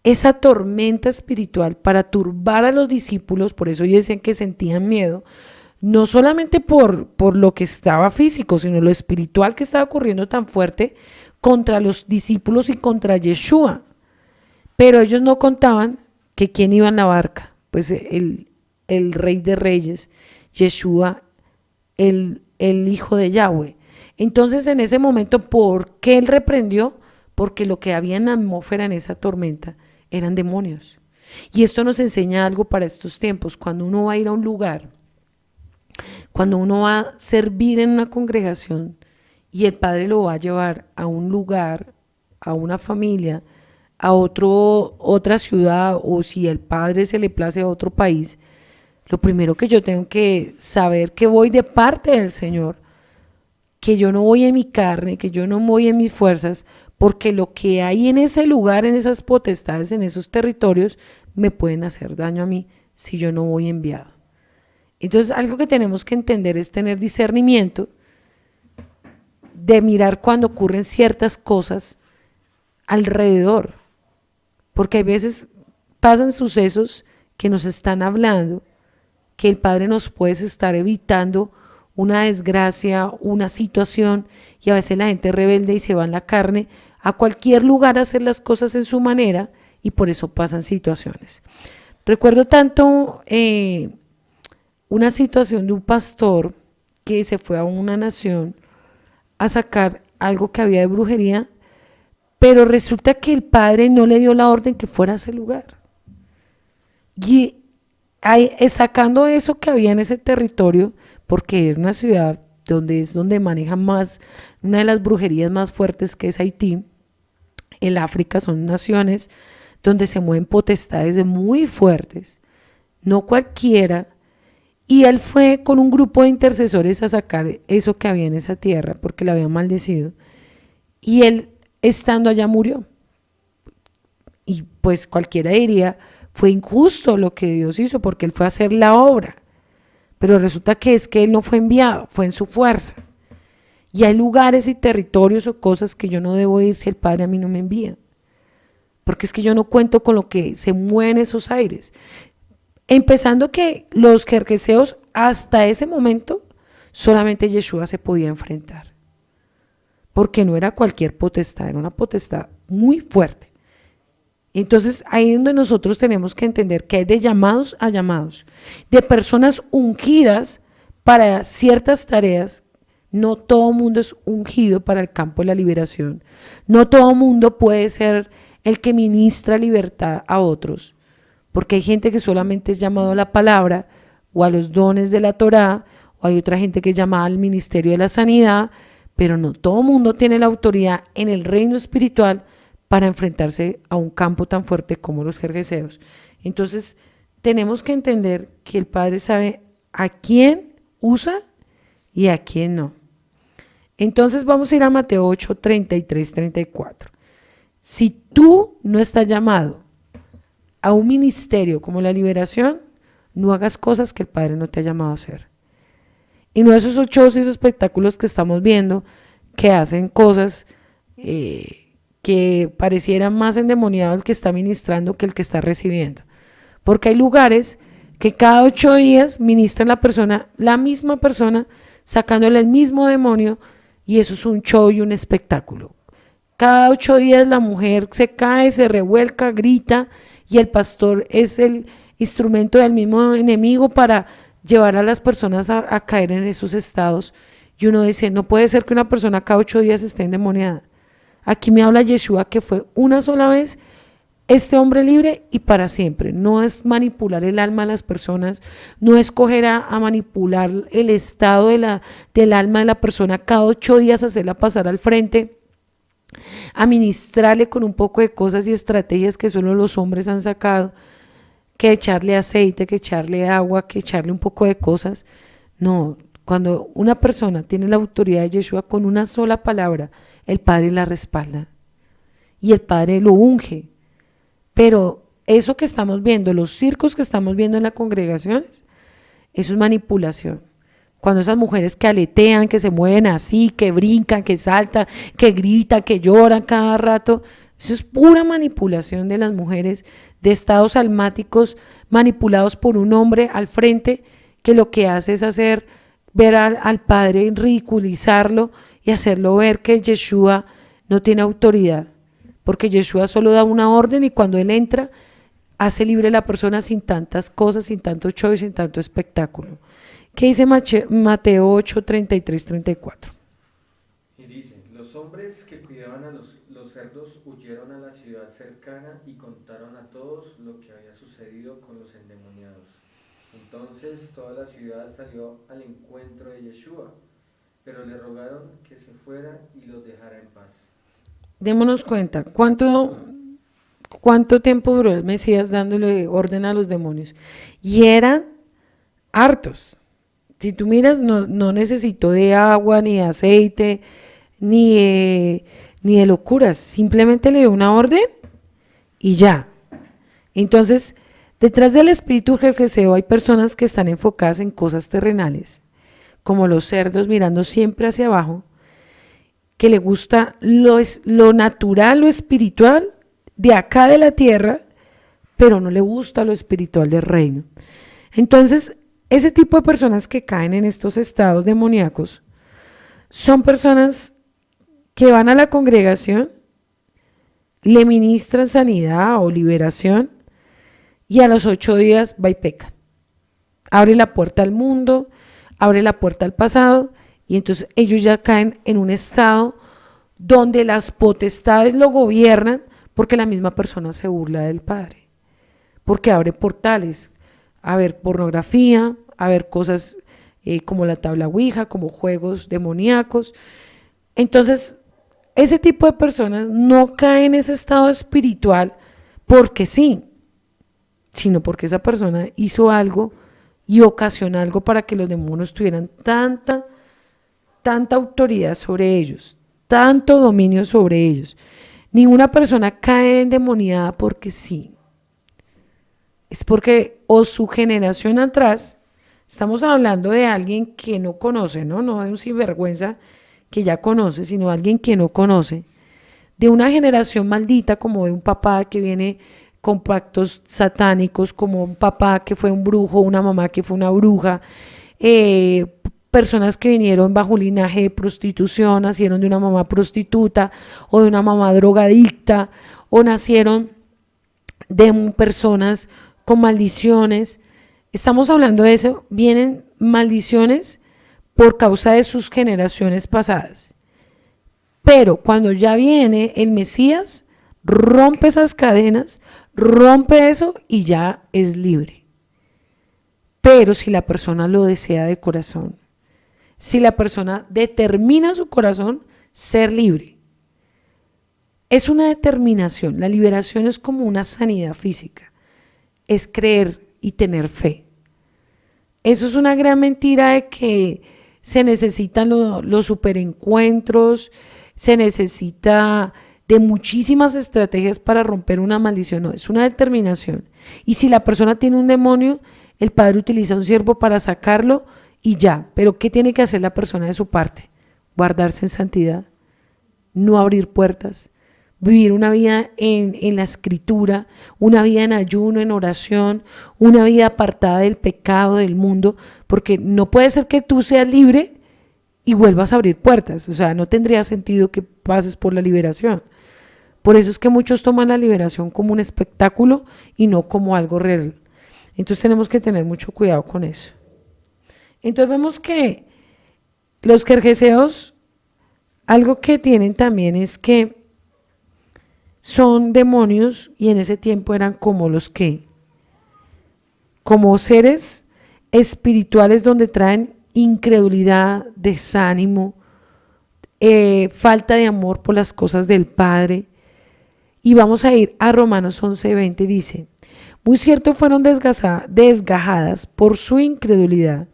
esa tormenta espiritual, para turbar a los discípulos. Por eso ellos decían que sentían miedo, no solamente por lo que estaba físico, sino lo espiritual que estaba ocurriendo tan fuerte contra los discípulos y contra Yeshua. Pero ellos no contaban que quién iba en la barca, pues el Rey de Reyes, Yeshua, el Hijo de Yahweh. Entonces en ese momento, ¿por qué él reprendió? Porque lo que había en la atmósfera en esa tormenta eran demonios. Y esto nos enseña algo para estos tiempos. Cuando uno va a ir a un lugar, cuando uno va a servir en una congregación y el Padre lo va a llevar a un lugar, a una familia, a otra ciudad, o si el Padre se le place a otro país, lo primero que yo tengo que saber que voy de parte del Señor, que yo no voy en mi carne, que yo no voy en mis fuerzas, porque lo que hay en ese lugar, en esas potestades, en esos territorios, me pueden hacer daño a mí si yo no voy enviado. Entonces, algo que tenemos que entender es tener discernimiento de mirar cuando ocurren ciertas cosas alrededor, porque hay veces pasan sucesos que nos están hablando, que el Padre nos puede estar evitando una desgracia, una situación, y a veces la gente rebelde y se va en la carne a cualquier lugar a hacer las cosas en su manera, y por eso pasan situaciones. Recuerdo tanto una situación de un pastor que se fue a una nación a sacar algo que había de brujería, pero resulta que el Padre no le dio la orden que fuera a ese lugar. Y sacando eso que había en ese territorio, porque era una ciudad donde manejan más, una de las brujerías más fuertes, que es Haití. El África son naciones donde se mueven potestades muy fuertes, no cualquiera. Y él fue con un grupo de intercesores a sacar eso que había en esa tierra, porque la había maldecido. Y él, estando allá, murió. Y pues cualquiera diría, fue injusto lo que Dios hizo, porque él fue a hacer la obra. Pero resulta que es que él no fue enviado, fue en su fuerza. Y hay lugares y territorios o cosas que yo no debo ir si el Padre a mí no me envía. Porque es que yo no cuento con lo que se mueve en esos aires. Empezando que los gergeseos hasta ese momento solamente Yeshua se podía enfrentar. Porque no era cualquier potestad, era una potestad muy fuerte. Entonces ahí es donde nosotros tenemos que entender que hay de llamados a llamados, de personas ungidas para ciertas tareas. No todo mundo es ungido para el campo de la liberación. No todo mundo puede ser el que ministra libertad a otros, porque hay gente que solamente es llamado a la palabra o a los dones de la Torá, o hay otra gente que es llamada al ministerio de la sanidad, pero no todo mundo tiene la autoridad en el reino espiritual para enfrentarse a un campo tan fuerte como los gergeseos. Entonces, tenemos que entender que el Padre sabe a quién usa y a quién no. Entonces vamos a ir a Mateo 8, 33, 34. Si tú no estás llamado a un ministerio como la liberación, no hagas cosas que el Padre no te ha llamado a hacer. Y no esos shows y esos espectáculos que estamos viendo que hacen cosas que pareciera más endemoniado el que está ministrando que el que está recibiendo. Porque hay lugares que cada 8 días ministra la misma persona, sacándole el mismo demonio, y eso es un show y un espectáculo. Cada 8 días la mujer se cae, se revuelca, grita, y el pastor es el instrumento del mismo enemigo para llevar a las personas a caer en esos estados. Y uno dice, no puede ser que una persona cada 8 días esté endemoniada. Aquí me habla Yeshua que fue una sola vez este hombre libre y para siempre. No es manipular el alma de las personas, no es coger a manipular el estado del alma de la persona cada 8 días, hacerla pasar al frente, administrarle con un poco de cosas y estrategias que solo los hombres han sacado, que echarle aceite, que echarle agua, que echarle un poco de cosas. No, cuando una persona tiene la autoridad de Yeshua con una sola palabra, el Padre la respalda y el Padre lo unge. Pero eso que estamos viendo, los circos que estamos viendo en las congregaciones, eso es manipulación. Cuando esas mujeres que aletean, que se mueven así, que brincan, que saltan, que gritan, que lloran cada rato, eso es pura manipulación de las mujeres, de estados almáticos manipulados por un hombre al frente, que lo que hace es hacer ver al Padre, ridiculizarlo y hacerlo ver que Yeshua no tiene autoridad, porque Yeshua solo da una orden y cuando Él entra, hace libre a la persona sin tantas cosas, sin tanto show y sin tanto espectáculo. ¿Qué dice Mateo 8, 33, 34? Y dice, los hombres que cuidaban a los cerdos huyeron a la ciudad cercana y contaron a todos lo que había sucedido con los endemoniados. Entonces toda la ciudad salió al encuentro de Yeshua, pero le rogaron que se fuera y los dejara en paz. Démonos cuenta, ¿cuánto tiempo duró el Mesías dándole orden a los demonios? Y eran hartos. Si tú miras, no necesitó de agua, ni de aceite, ni de locuras. Simplemente le dio una orden y ya. Entonces, detrás del espíritu jerjeseo hay personas que están enfocadas en cosas terrenales, como los cerdos mirando siempre hacia abajo, que le gusta lo natural, lo espiritual de acá de la tierra, pero no le gusta lo espiritual del reino. Entonces, ese tipo de personas que caen en estos estados demoníacos son personas que van a la congregación, le ministran sanidad o liberación y a los 8 días va y peca. Abre la puerta al mundo, abre la puerta al pasado y entonces ellos ya caen en un estado donde las potestades lo gobiernan porque la misma persona se burla del Padre, porque abre portales a ver pornografía, a ver cosas como la tabla Ouija, como juegos demoníacos. Entonces, ese tipo de personas no caen en ese estado espiritual porque sí, sino porque esa persona hizo algo y ocasionó algo para que los demonios tuvieran tanta autoridad sobre ellos, tanto dominio sobre ellos. Ninguna persona cae endemoniada porque sí. Es porque o su generación atrás, estamos hablando de alguien que no conoce, no de un sinvergüenza que ya conoce, sino alguien que no conoce, de una generación maldita como de un papá que viene con pactos satánicos, como un papá que fue un brujo, una mamá que fue una bruja, personas que vinieron bajo linaje de prostitución, nacieron de una mamá prostituta o de una mamá drogadicta, o nacieron de personas con maldiciones. Estamos hablando de eso, vienen maldiciones por causa de sus generaciones pasadas. Pero cuando ya viene el Mesías, rompe esas cadenas, rompe eso y ya es libre. Pero si la persona lo desea de corazón, si la persona determina su corazón ser libre, es una determinación. La liberación es como una sanidad física, es creer y tener fe. Eso es una gran mentira de que se necesitan los superencuentros, se necesita de muchísimas estrategias para romper una maldición, no, es una determinación. Y si la persona tiene un demonio, el padre utiliza un siervo para sacarlo y ya. Pero ¿qué tiene que hacer la persona de su parte? Guardarse en santidad, no abrir puertas, vivir una vida en la escritura, una vida en ayuno, en oración, una vida apartada del pecado, del mundo, porque no puede ser que tú seas libre y vuelvas a abrir puertas. O sea, no tendría sentido que pases por la liberación. Por eso es que muchos toman la liberación como un espectáculo y no como algo real. Entonces tenemos que tener mucho cuidado con eso. Entonces vemos que los jerjeseos, algo que tienen también es que son demonios y en ese tiempo eran como como seres espirituales donde traen incredulidad, desánimo, falta de amor por las cosas del Padre. Y vamos a ir a Romanos 11:20, dice: muy cierto fueron desgajadas por su incredulidad,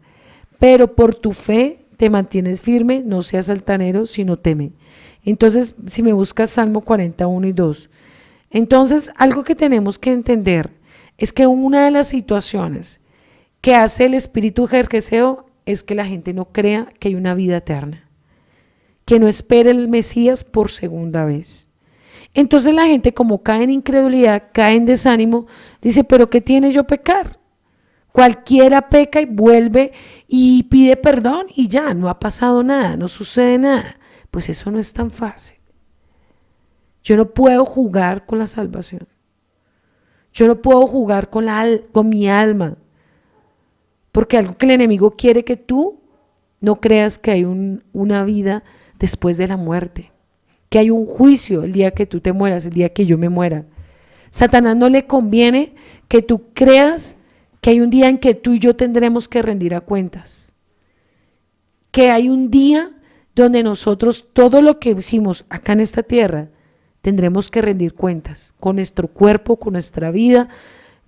pero por tu fe te mantienes firme, no seas altanero, sino teme. Entonces, si me buscas Salmo 41:2, entonces algo que tenemos que entender es que una de las situaciones que hace el espíritu jerjeseo es que la gente no crea que hay una vida eterna, que no espere el Mesías por segunda vez. Entonces la gente, como cae en incredulidad, cae en desánimo, dice, pero ¿qué tiene yo pecar? Cualquiera peca y vuelve y pide perdón y ya, no ha pasado nada, no sucede nada. Pues eso no es tan fácil. Yo no puedo jugar con la salvación. Yo no puedo jugar con mi alma. Porque algo que el enemigo quiere que tú no creas que hay una vida después de la muerte. Que hay un juicio el día que tú te mueras, el día que yo me muera. Satanás no le conviene que tú creas que hay un día en que tú y yo tendremos que rendir a cuentas. Que hay un día donde nosotros todo lo que hicimos acá en esta tierra tendremos que rendir cuentas con nuestro cuerpo, con nuestra vida,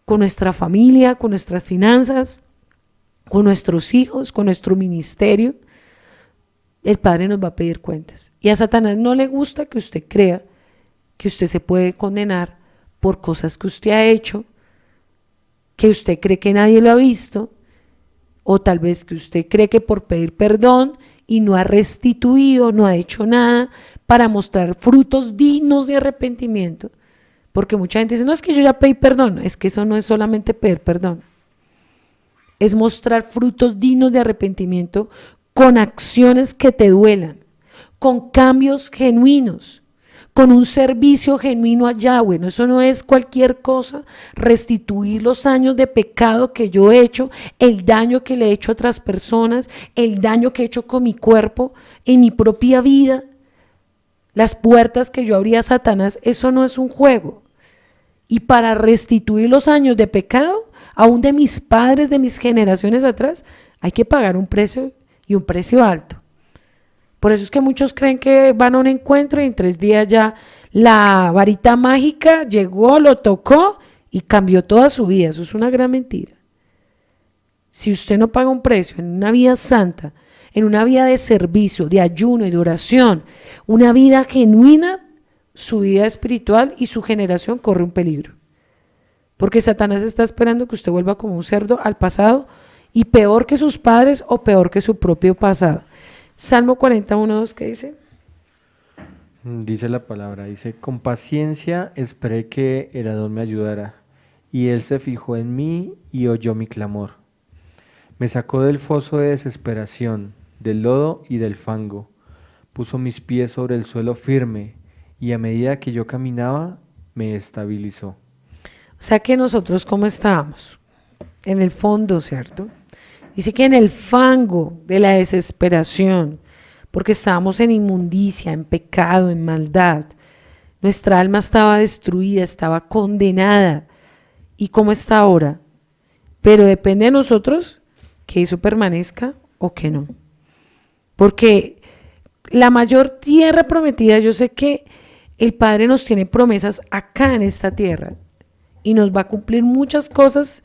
con nuestra familia, con nuestras finanzas, con nuestros hijos, con nuestro ministerio. El Padre nos va a pedir cuentas. Y a Satanás no le gusta que usted crea que usted se puede condenar por cosas que usted ha hecho, que usted cree que nadie lo ha visto, o tal vez que usted cree que por pedir perdón y no ha restituido, no ha hecho nada para mostrar frutos dignos de arrepentimiento. Porque mucha gente dice, no, es que yo ya pedí perdón. Es que eso no es solamente pedir perdón. Es mostrar frutos dignos de arrepentimiento con acciones que te duelan, con cambios genuinos, con un servicio genuino a Yahweh. No, eso no es cualquier cosa, restituir los años de pecado que yo he hecho, el daño que le he hecho a otras personas, el daño que he hecho con mi cuerpo, en mi propia vida, las puertas que yo abría a Satanás. Eso no es un juego. Y para restituir los años de pecado, aún de mis padres, de mis generaciones atrás, hay que pagar un precio, y un precio alto. Por eso es que muchos creen que van a un encuentro y en 3 días ya la varita mágica llegó, lo tocó y cambió toda su vida. Eso es una gran mentira. Si usted no paga un precio en una vida santa, en una vida de servicio, de ayuno y de oración, una vida genuina, su vida espiritual y su generación corre un peligro. Porque Satanás está esperando que usted vuelva como un cerdo al pasado, y peor que sus padres o peor que su propio pasado. Salmo 41:2, ¿qué dice? Dice la palabra, dice, con paciencia esperé que el Adón me ayudara, y él se fijó en mí y oyó mi clamor. Me sacó del foso de desesperación, del lodo y del fango, puso mis pies sobre el suelo firme, y a medida que yo caminaba, me estabilizó. O sea que nosotros, ¿cómo estábamos? En el fondo, ¿cierto? Dice que en el fango de la desesperación, porque estábamos en inmundicia, en pecado, en maldad. Nuestra alma estaba destruida, estaba condenada. ¿Y cómo está ahora? Pero depende de nosotros que eso permanezca o que no. Porque la mayor tierra prometida, yo sé que el Padre nos tiene promesas acá en esta tierra y nos va a cumplir muchas cosas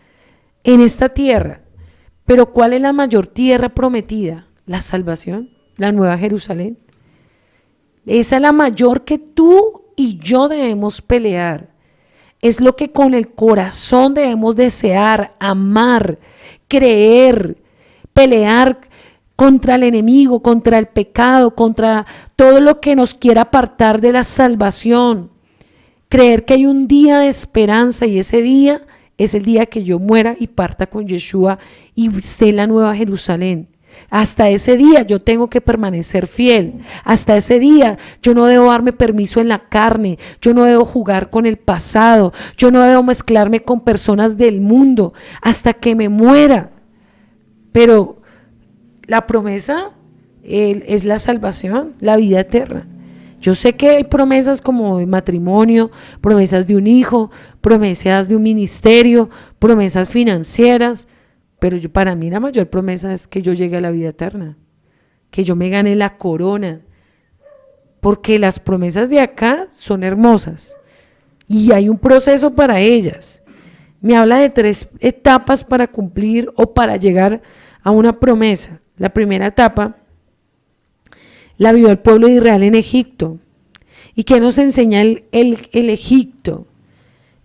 en esta tierra. Pero ¿cuál es la mayor tierra prometida? la salvación, la nueva Jerusalén. Esa es la mayor que tú y yo debemos pelear. Es lo que con el corazón debemos desear, amar, creer, pelear contra el enemigo, contra el pecado, contra todo lo que nos quiera apartar de la salvación. Creer que hay un día de esperanza y ese día es el día que yo muera y parta con Yeshua y esté en la nueva Jerusalén. Hasta ese día yo tengo que permanecer fiel. Hasta ese día yo no debo darme permiso en la carne. Yo no debo jugar con el pasado. Yo no debo mezclarme con personas del mundo hasta que me muera. Pero la promesa es la salvación, la vida eterna. Yo sé que hay promesas como de matrimonio, promesas de un hijo, promesas de un ministerio, promesas financieras, pero para mí la mayor promesa es que yo llegue a la vida eterna, que yo me gane la corona, porque las promesas de acá son hermosas y hay un proceso para ellas. Me habla de 3 etapas para cumplir o para llegar a una promesa. La primera etapa la vivió el pueblo de Israel en Egipto. ¿Y qué nos enseña el Egipto?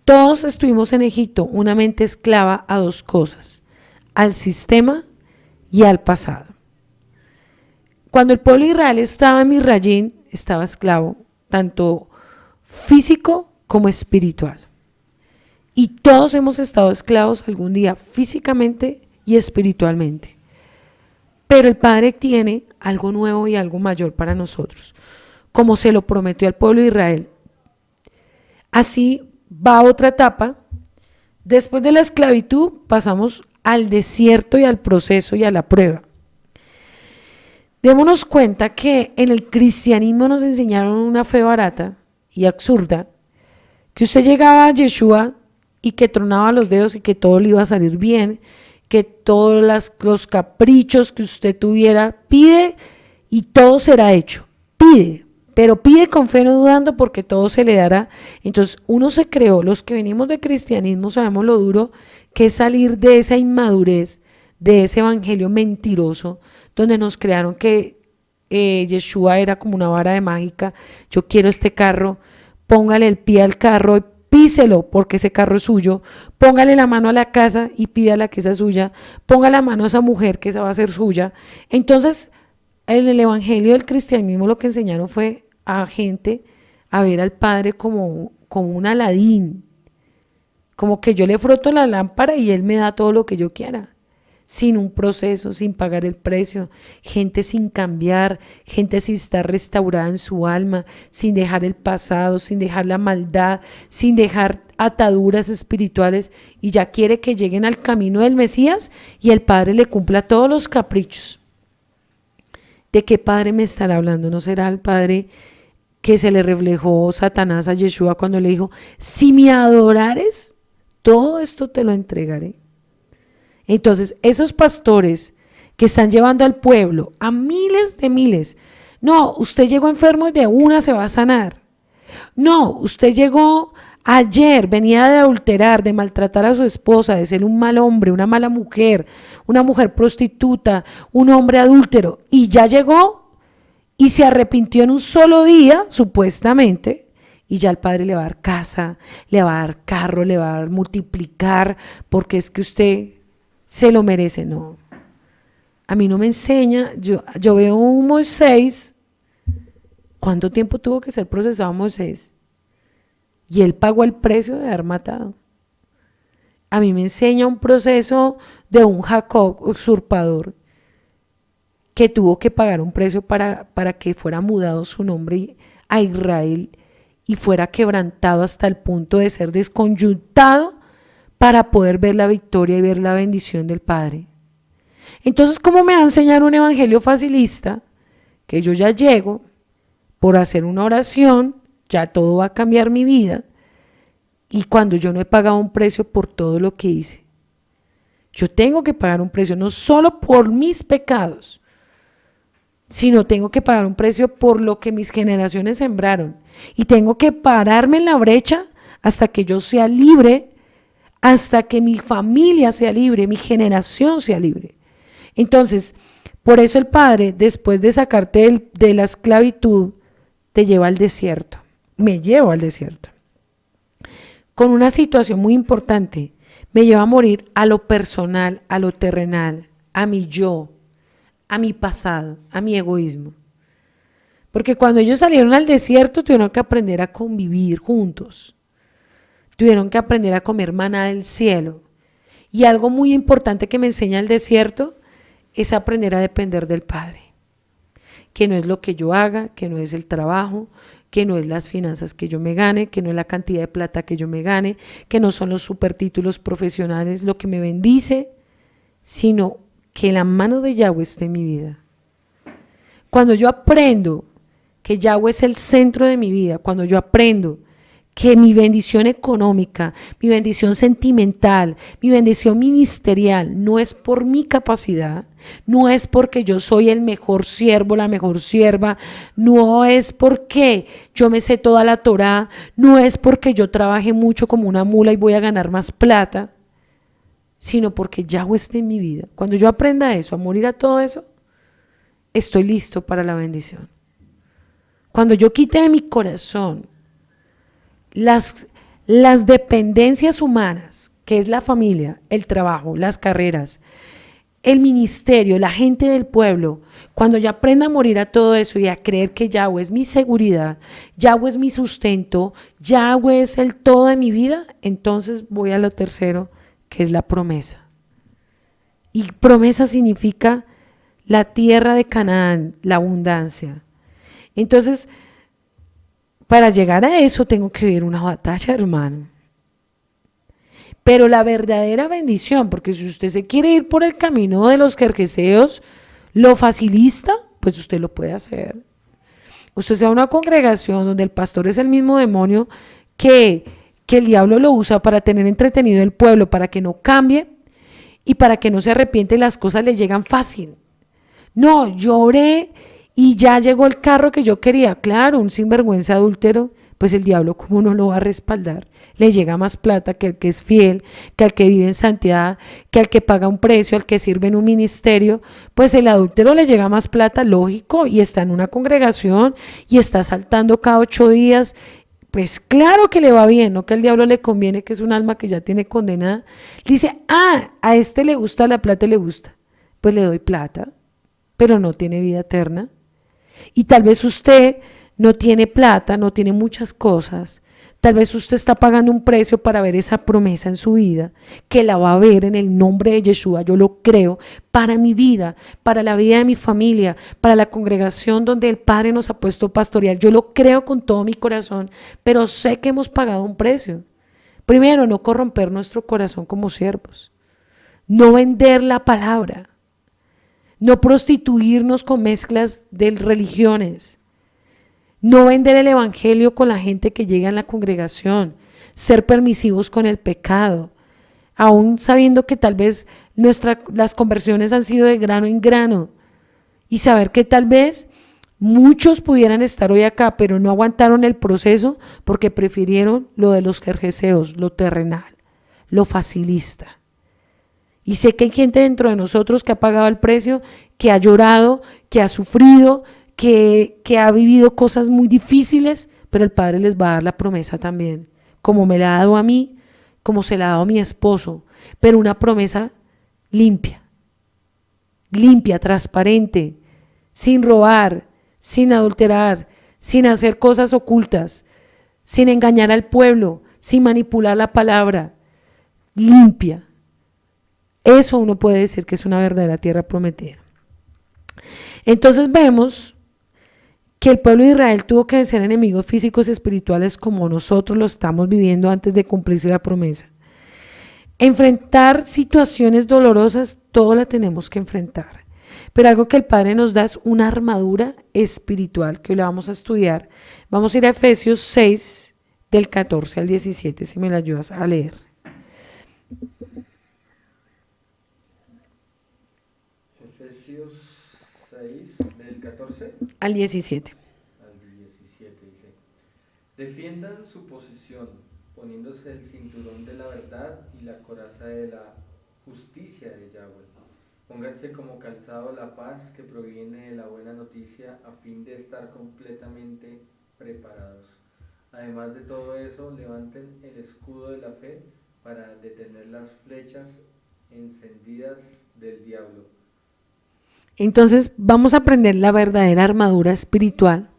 Todos estuvimos en Egipto, una mente esclava a 2 cosas, al sistema y al pasado. Cuando el pueblo de Israel estaba en Misrayim, estaba esclavo, tanto físico como espiritual. Y todos hemos estado esclavos algún día, físicamente y espiritualmente. Pero el Padre tiene algo nuevo y algo mayor para nosotros, como se lo prometió al pueblo de Israel. Así va otra etapa. Después de la esclavitud pasamos al desierto y al proceso y a la prueba. Démonos cuenta que en el cristianismo nos enseñaron una fe barata y absurda, que usted llegaba a Yeshua y que tronaba los dedos y que todo le iba a salir bien, que todos los caprichos que usted tuviera, pide y todo será hecho. Pide, pero pide con fe no dudando porque todo se le dará. Entonces uno se creó, los que venimos de cristianismo sabemos lo duro que es salir de esa inmadurez, de ese evangelio mentiroso, donde nos crearon que Yeshua era como una vara de mágica. Yo quiero este carro, póngale el pie al carro y píselo porque ese carro es suyo, póngale la mano a la casa y pídala que esa es suya, ponga la mano a esa mujer que esa va a ser suya. Entonces, en el evangelio del cristianismo lo que enseñaron fue a gente a ver al Padre como un Aladín, como que yo le froto la lámpara y Él me da todo lo que yo quiera, sin un proceso, sin pagar el precio, gente sin cambiar, gente sin estar restaurada en su alma, sin dejar el pasado, sin dejar la maldad, sin dejar ataduras espirituales y ya quiere que lleguen al camino del Mesías y el Padre le cumpla todos los caprichos. ¿De qué Padre me estará hablando? ¿No será el Padre que se le reflejó Satanás a Yeshua cuando le dijo, si me adorares, todo esto te lo entregaré? Entonces, esos pastores que están llevando al pueblo a miles de miles, no, usted llegó enfermo y de una se va a sanar. No, usted llegó ayer, venía de adulterar, de maltratar a su esposa, de ser un mal hombre, una mala mujer, una mujer prostituta, un hombre adúltero, y ya llegó y se arrepintió en un solo día, supuestamente, y ya el Padre le va a dar casa, le va a dar carro, le va a dar multiplicar, porque es que usted se lo merece. No, a mí no me enseña. Yo veo un Moisés. ¿Cuánto tiempo tuvo que ser procesado Moisés? Y él pagó el precio de haber matado. A mí me enseña un proceso de un Jacob usurpador que tuvo que pagar un precio para que fuera mudado su nombre a Israel y fuera quebrantado hasta el punto de ser desconyuntado para poder ver la victoria y ver la bendición del Padre. Entonces, ¿cómo me va a enseñar un evangelio facilista? Que yo ya llego, por hacer una oración, ya todo va a cambiar mi vida, y cuando yo no he pagado un precio por todo lo que hice. Yo tengo que pagar un precio, no solo por mis pecados, sino tengo que pagar un precio por lo que mis generaciones sembraron, y tengo que pararme en la brecha hasta que yo sea libre, hasta que mi familia sea libre, mi generación sea libre. Entonces, Por eso el Padre, después de sacarte de la esclavitud, te lleva al desierto, me lleva al desierto, con una situación muy importante, me lleva a morir a lo personal, a lo terrenal, a mi yo, a mi pasado, a mi egoísmo. Porque cuando ellos salieron al desierto tuvieron que aprender a convivir juntos, tuvieron que aprender a comer maná del cielo. Y algo muy importante que me enseña el desierto es aprender a depender del Padre, que no es lo que yo haga, que no es el trabajo, que no es las finanzas que yo me gane, que no es la cantidad de plata que yo me gane, que no son los supertítulos profesionales lo que me bendice, sino que la mano de Yahweh esté en mi vida. Cuando yo aprendo que Yahweh es el centro de mi vida, cuando yo aprendo que mi bendición económica, mi bendición sentimental, mi bendición ministerial no es por mi capacidad, no es porque yo soy el mejor siervo, la mejor sierva, no es porque yo me sé toda la Torá, no es porque yo trabaje mucho como una mula y voy a ganar más plata, sino porque Yahweh está en mi vida. Cuando yo aprenda eso, a morir a todo eso, estoy listo para la bendición. Cuando yo quite de mi corazón las dependencias humanas, que es la familia, el trabajo, las carreras, el ministerio, la gente del pueblo, cuando yo aprenda a morir a todo eso y a creer que Yahweh es mi seguridad, Yahweh es mi sustento, Yahweh es el todo de mi vida, entonces voy a lo tercero, que es la promesa. Y promesa significa la tierra de Canaán, la abundancia. Entonces, para llegar a eso tengo que vivir una batalla, hermano. Pero la verdadera bendición, porque si usted se quiere ir por el camino de los jerjeseos, lo facilista, pues usted lo puede hacer. Usted sea una congregación donde el pastor es el mismo demonio que el diablo lo usa para tener entretenido el pueblo, para que no cambie y para que no se arrepiente y las cosas le llegan fácil. No, yo oré y ya llegó el carro que yo quería. Claro, un sinvergüenza adúltero, pues el diablo cómo no lo va a respaldar. Le llega más plata que al que es fiel, que al que vive en santidad, que al que paga un precio, al que sirve en un ministerio. Pues el adúltero le llega más plata, lógico, y está en una congregación y está saltando cada 8 días. Pues claro que le va bien, no que al diablo le conviene, que es un alma que ya tiene condenada. Le dice, a este le gusta la plata, le gusta. Pues le doy plata, pero no tiene vida eterna. Y tal vez usted no tiene plata, no tiene muchas cosas, tal vez usted está pagando un precio para ver esa promesa en su vida, que la va a ver en el nombre de Yeshua, yo lo creo, para mi vida, para la vida de mi familia, para la congregación donde el Padre nos ha puesto a pastorear, yo lo creo con todo mi corazón, pero sé que hemos pagado un precio. Primero, no corromper nuestro corazón como siervos, no vender la palabra, no prostituirnos con mezclas de religiones, no vender el evangelio con la gente que llega en la congregación, ser permisivos con el pecado, aún sabiendo que tal vez las conversiones han sido de grano en grano, y saber que tal vez muchos pudieran estar hoy acá, pero no aguantaron el proceso porque prefirieron lo de los jerjeseos, lo terrenal, lo facilista. Y sé que hay gente dentro de nosotros que ha pagado el precio, que ha llorado, que ha sufrido, que ha vivido cosas muy difíciles, pero el Padre les va a dar la promesa también, como me la ha dado a mí, como se la ha dado a mi esposo, pero una promesa limpia, transparente, sin robar, sin adulterar, sin hacer cosas ocultas, sin engañar al pueblo, sin manipular la palabra, limpia. Eso uno puede decir que es una verdadera tierra prometida. Entonces vemos que el pueblo de Israel tuvo que vencer enemigos físicos y espirituales como nosotros lo estamos viviendo antes de cumplirse la promesa. Enfrentar situaciones dolorosas, todo la tenemos que enfrentar. Pero algo que el Padre nos da es una armadura espiritual que hoy la vamos a estudiar. Vamos a ir a Efesios 6, del 14 al 17, si me la ayudas a leer. Efesios 6, del 14 al 17. al 17 dice: Defiendan su posición, poniéndose el cinturón de la verdad y la coraza de la justicia de Yahweh, Pónganse como calzado la paz que proviene de la buena noticia a fin de estar completamente preparados. Además de todo eso, levanten el escudo de la fe para detener las flechas encendidas del diablo. Entonces vamos a aprender la verdadera armadura espiritual,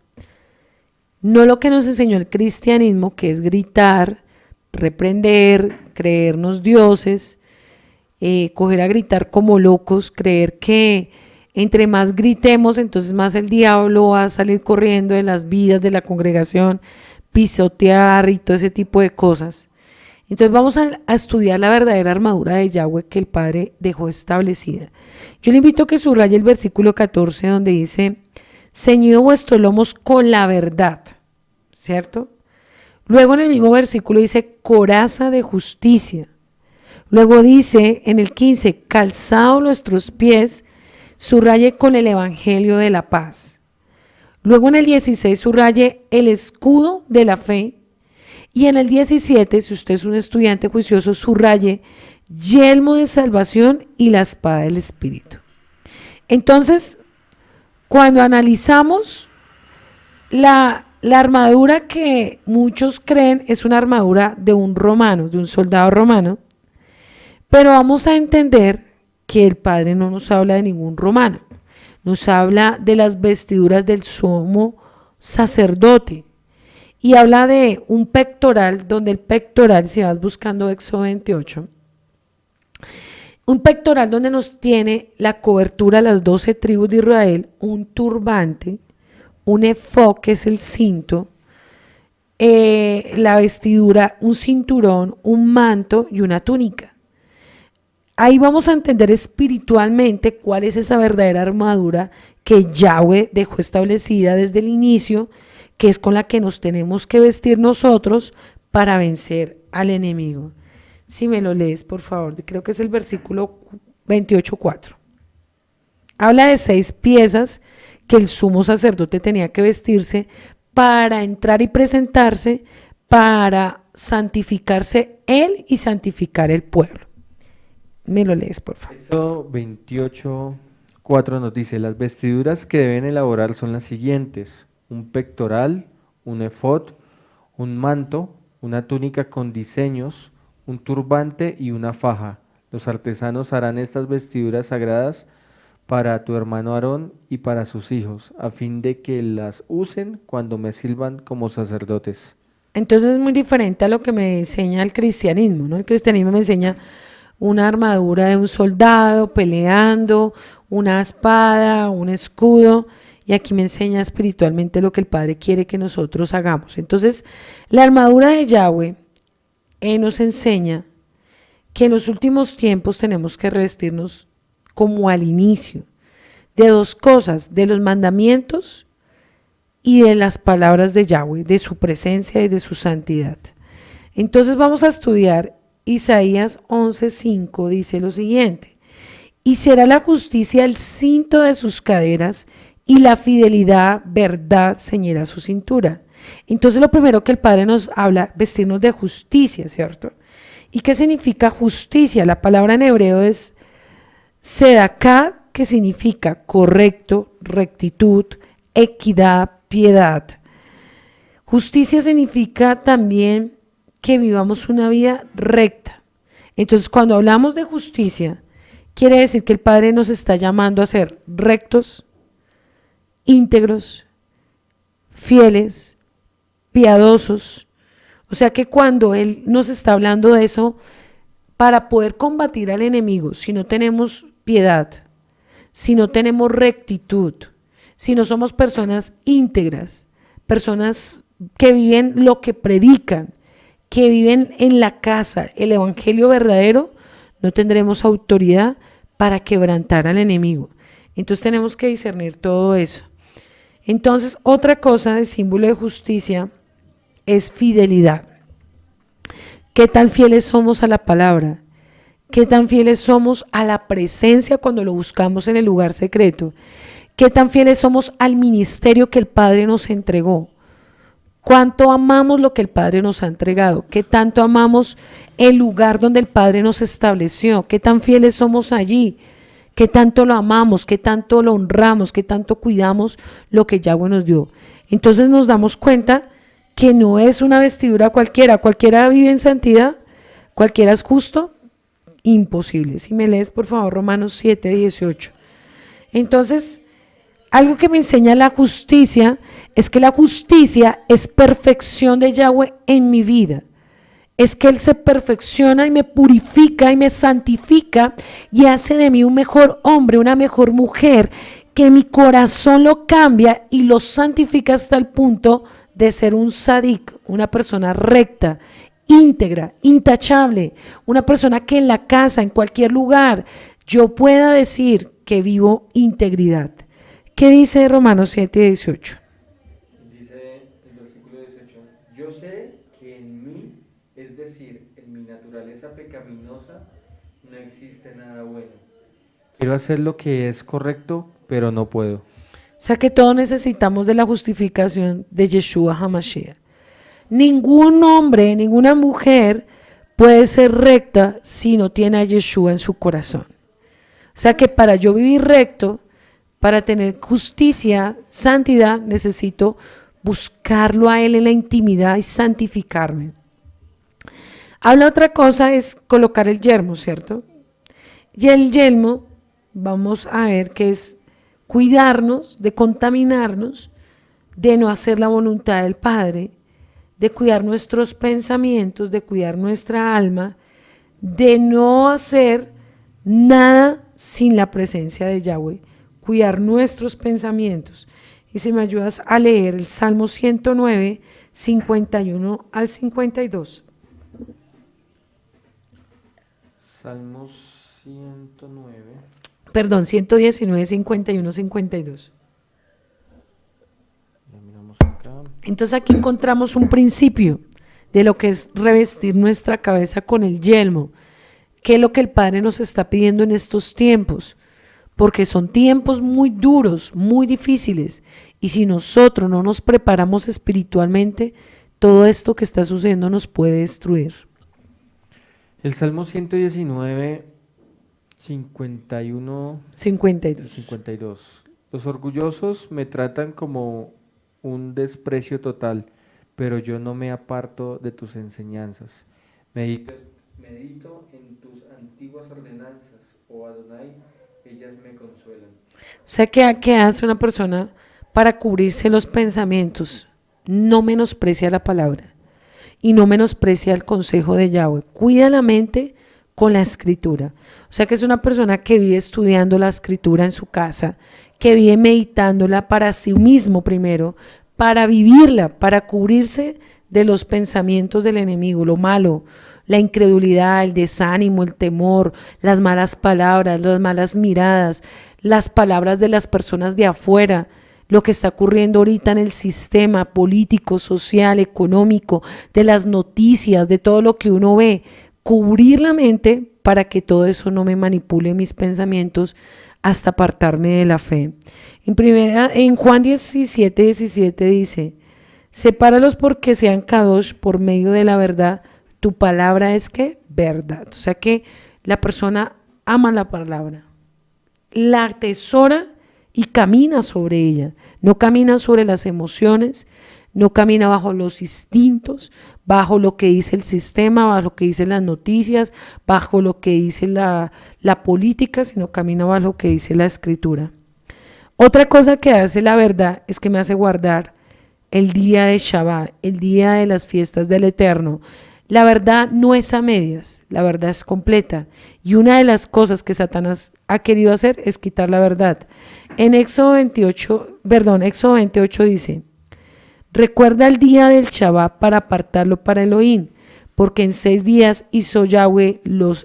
no lo que nos enseñó el cristianismo, que es gritar, reprender, creernos dioses, coger a gritar como locos, creer que entre más gritemos, entonces más el diablo va a salir corriendo de las vidas de la congregación, pisotear y todo ese tipo de cosas. Entonces vamos a estudiar la verdadera armadura de Yahweh que el Padre dejó establecida. Yo le invito a que subraye el versículo 14 donde dice, ceñido vuestros lomos con la verdad, ¿cierto? Luego en el mismo versículo dice, coraza de justicia. Luego dice en el 15, calzado nuestros pies, subraye con el evangelio de la paz. Luego en el 16 subraye el escudo de la fe. Y en el 17, si usted es un estudiante juicioso, subraye yelmo de salvación y la espada del Espíritu. Entonces, cuando analizamos la armadura que muchos creen es una armadura de un romano, de un soldado romano, pero vamos a entender que el Padre no nos habla de ningún romano, nos habla de las vestiduras del sumo sacerdote y habla de un pectoral, donde el pectoral, si vas buscando Éxodo 28, un pectoral donde nos tiene la cobertura de las 12 tribus de Israel, un turbante, un efod, que es el cinto, la vestidura, un cinturón, un manto y una túnica. Ahí vamos a entender espiritualmente cuál es esa verdadera armadura que Yahweh dejó establecida desde el inicio, que es con la que nos tenemos que vestir nosotros para vencer al enemigo. Si me lo lees, por favor, creo que es el versículo 28:4. Habla de 6 piezas que el sumo sacerdote tenía que vestirse para entrar y presentarse, para santificarse él y santificar el pueblo. Me lo lees, por favor. Éxodo 28:4 nos dice, las vestiduras que deben elaborar son las siguientes: un pectoral, un efod, un manto, una túnica con diseños, un turbante y una faja. Los artesanos harán estas vestiduras sagradas para tu hermano Aarón y para sus hijos, a fin de que las usen cuando me sirvan como sacerdotes. Entonces es muy diferente a lo que me enseña el cristianismo, ¿no? El cristianismo me enseña una armadura de un soldado peleando, una espada, un escudo, y aquí me enseña espiritualmente lo que el Padre quiere que nosotros hagamos. Entonces, la armadura de Yahweh nos enseña que en los últimos tiempos tenemos que revestirnos como al inicio, de 2 cosas, de los mandamientos y de las palabras de Yahweh, de su presencia y de su santidad. Entonces vamos a estudiar Isaías 11:5, dice lo siguiente: y será la justicia el cinto de sus caderas, y la fidelidad, verdad, ceñirá su cintura. Entonces lo primero que el Padre nos habla, vestirnos de justicia, ¿cierto? ¿Y qué significa justicia? La palabra en hebreo es sedaká, que significa correcto, rectitud, equidad, piedad. Justicia significa también que vivamos una vida recta. Entonces, cuando hablamos de justicia, quiere decir que el Padre nos está llamando a ser rectos, íntegros, fieles, piadosos. O sea que cuando Él nos está hablando de eso, para poder combatir al enemigo, si no tenemos piedad, si no tenemos rectitud, si no somos personas íntegras, personas que viven lo que predican, que viven en la casa, el evangelio verdadero, no tendremos autoridad para quebrantar al enemigo. Entonces tenemos que discernir todo eso. Entonces, otra cosa de símbolo de justicia es fidelidad. ¿Qué tan fieles somos a la palabra? ¿Qué tan fieles somos a la presencia cuando lo buscamos en el lugar secreto? ¿Qué tan fieles somos al ministerio que el Padre nos entregó? ¿Cuánto amamos lo que el Padre nos ha entregado? ¿Qué tanto amamos el lugar donde el Padre nos estableció? ¿Qué tan fieles somos allí? qué tanto lo amamos, qué tanto lo honramos, qué tanto cuidamos lo que Yahweh nos dio. Entonces nos damos cuenta que no es una vestidura cualquiera, cualquiera vive en santidad, cualquiera es justo, imposible. Si me lees por favor Romanos 7:18. Entonces, algo que me enseña la justicia es que la justicia es perfección de Yahweh en mi vida. Es que Él se perfecciona y me purifica y me santifica y hace de mí un mejor hombre, una mejor mujer, que mi corazón lo cambia y lo santifica hasta el punto de ser un sadik, una persona recta, íntegra, intachable, una persona que en la casa, en cualquier lugar, yo pueda decir que vivo integridad. ¿Qué dice Romanos 7:18? Dice el versículo 18, yo sé que en mí, es decir, en mi naturaleza pecaminosa, no existe nada bueno. Quiero hacer lo que es correcto, pero no puedo. O sea que todos necesitamos de la justificación de Yeshua HaMashiach. Ningún hombre, ninguna mujer puede ser recta si no tiene a Yeshua en su corazón. O sea que para yo vivir recto, para tener justicia, santidad, necesito buscarlo a Él en la intimidad y santificarme. Habla otra cosa, es colocar el yelmo, ¿cierto? Y el yelmo, vamos a ver que es cuidarnos de contaminarnos, de no hacer la voluntad del Padre, de cuidar nuestros pensamientos, de cuidar nuestra alma, de no hacer nada sin la presencia de Yahweh, cuidar nuestros pensamientos. Y si me ayudas a leer el Salmo 109, 51 al 52. Salmos 109. Perdón, 119, 51, 52. Ya miramos acá. Entonces aquí encontramos un principio de lo que es revestir nuestra cabeza con el yelmo, que es lo que el Padre nos está pidiendo en estos tiempos, porque son tiempos muy duros, muy difíciles, y si nosotros no nos preparamos espiritualmente, todo esto que está sucediendo nos puede destruir. El Salmo 119, 51, 52. 52. Los orgullosos me tratan como un desprecio total, pero yo no me aparto de tus enseñanzas. Medito en tus antiguas ordenanzas, oh Adonai, ellas me consuelan. O sea, ¿qué hace una persona para cubrirse los pensamientos? No menosprecia la palabra y no menosprecia el consejo de Yahweh. Cuida la mente con la escritura. O sea que es una persona que vive estudiando la escritura en su casa, que vive meditándola para sí mismo primero, para vivirla, para cubrirse de los pensamientos del enemigo, lo malo, la incredulidad, el desánimo, el temor, las malas palabras, las malas miradas, las palabras de las personas de afuera, lo que está ocurriendo ahorita en el sistema político, social, económico, de las noticias, de todo lo que uno ve, cubrir la mente para que todo eso no me manipule mis pensamientos hasta apartarme de la fe. En Juan 17, 17 dice, sepáralos porque sean kadosh por medio de la verdad, tu palabra es que verdad. O sea que la persona ama la palabra, la atesora y camina sobre ella, no camina sobre las emociones, no camina bajo los instintos, bajo lo que dice el sistema, bajo lo que dicen las noticias, bajo lo que dice la política, sino camina bajo lo que dice la escritura. Otra cosa que hace la verdad es que me hace guardar el día de Shabbat, el día de las fiestas del Eterno. La verdad no es a medias, la verdad es completa. Y una de las cosas que Satanás ha querido hacer es quitar la verdad. En Éxodo 28 dice, recuerda el día del Shabbat para apartarlo para Elohim, porque en 6 días hizo Yahweh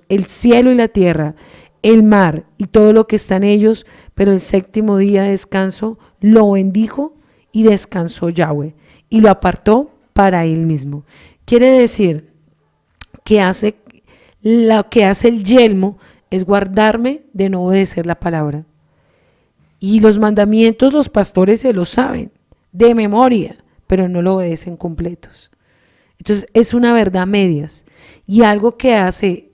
el cielo y la tierra, el mar y todo lo que está en ellos, pero el 7º día de descanso lo bendijo y descansó Yahweh y lo apartó para él mismo. Quiere decir que lo que hace el yelmo es guardarme de no obedecer la palabra. Y los mandamientos los pastores se los saben de memoria, pero no lo obedecen completos. Entonces es una verdad a medias. Y algo que hace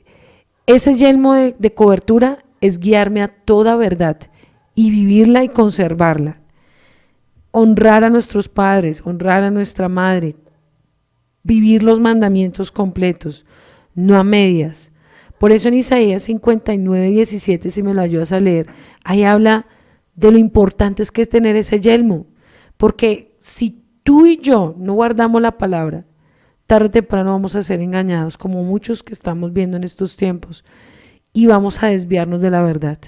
ese yelmo de cobertura es guiarme a toda verdad y vivirla y conservarla. Honrar a nuestros padres, honrar a nuestra madre, vivir los mandamientos completos, no a medias. Por eso en Isaías 59:17, si me lo ayudas a leer, ahí habla de lo importante es que es tener ese yelmo, porque si tú y yo no guardamos la palabra, tarde o temprano vamos a ser engañados, como muchos que estamos viendo en estos tiempos, y vamos a desviarnos de la verdad.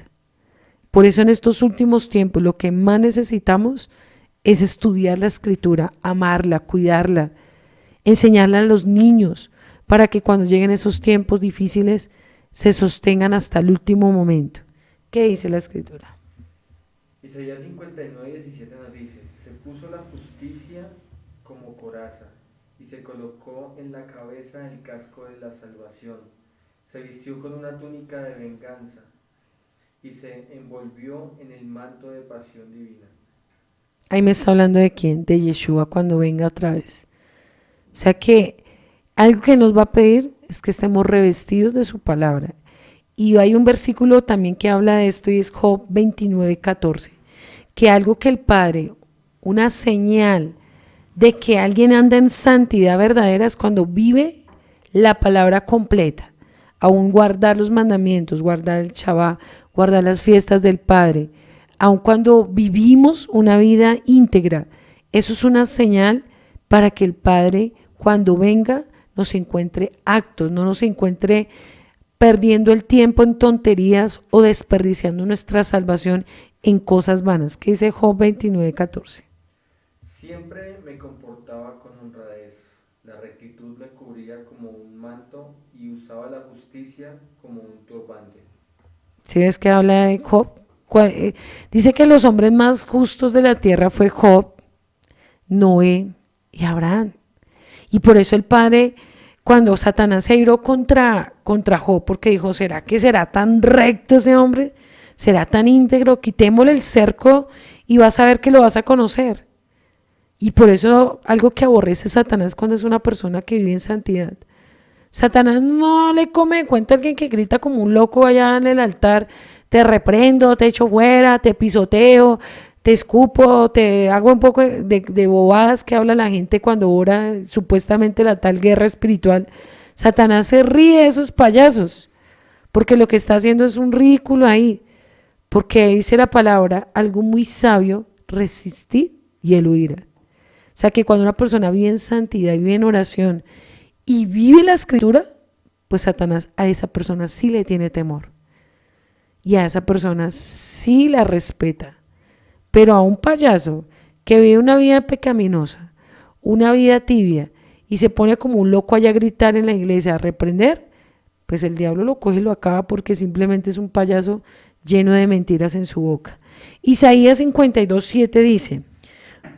Por eso en estos últimos tiempos lo que más necesitamos es estudiar la Escritura, amarla, cuidarla, enseñarla a los niños para que cuando lleguen esos tiempos difíciles se sostengan hasta el último momento. ¿Qué dice la Escritura? Isaías 59:17 nos dice: se puso la justicia como coraza y se colocó en la cabeza el casco de la salvación, se vistió con una túnica de venganza y se envolvió en el manto de pasión divina. Ahí me está hablando de quién, de Yeshua cuando venga otra vez. O sea que algo que nos va a pedir es que estemos revestidos de su palabra. Y hay un versículo también que habla de esto y es Job 29:14, que algo que el Padre, una señal de que alguien anda en santidad verdadera es cuando vive la palabra completa, aún guardar los mandamientos, guardar el Shabbat, guardar las fiestas del Padre, aun cuando vivimos una vida íntegra. Eso es una señal para que el Padre cuando venga nos encuentre actos, no nos encuentre perdiendo el tiempo en tonterías o desperdiciando nuestra salvación en cosas vanas. ¿Qué dice Job 29:14? Siempre me comportaba con honradez, la rectitud me cubría como un manto y usaba la justicia como un turbante. ¿Sí ves que habla de Job? Dice que los hombres más justos de la tierra fue Job, Noé y Abraham. Y por eso el Padre, cuando Satanás se iró contra Job, porque dijo, ¿será que será tan recto ese hombre? ¿Será tan íntegro? Quitémosle el cerco y vas a ver que lo vas a conocer. Y por eso algo que aborrece Satanás cuando es una persona que vive en santidad. Satanás no le come de cuento a alguien que grita como un loco allá en el altar, te reprendo, te echo fuera, te pisoteo, te escupo, te hago un poco de bobadas que habla la gente cuando ora supuestamente la tal guerra espiritual. Satanás se ríe de esos payasos, porque lo que está haciendo es un ridículo ahí, porque dice la palabra, algo muy sabio, resistir y él huirá. O sea que cuando una persona vive en santidad, vive en oración y vive la Escritura, pues Satanás a esa persona sí le tiene temor y a esa persona sí la respeta. Pero a un payaso que vive una vida pecaminosa, una vida tibia y se pone como un loco allá a gritar en la iglesia, a reprender, pues el diablo lo coge y lo acaba porque simplemente es un payaso lleno de mentiras en su boca. Isaías 52:7 dice: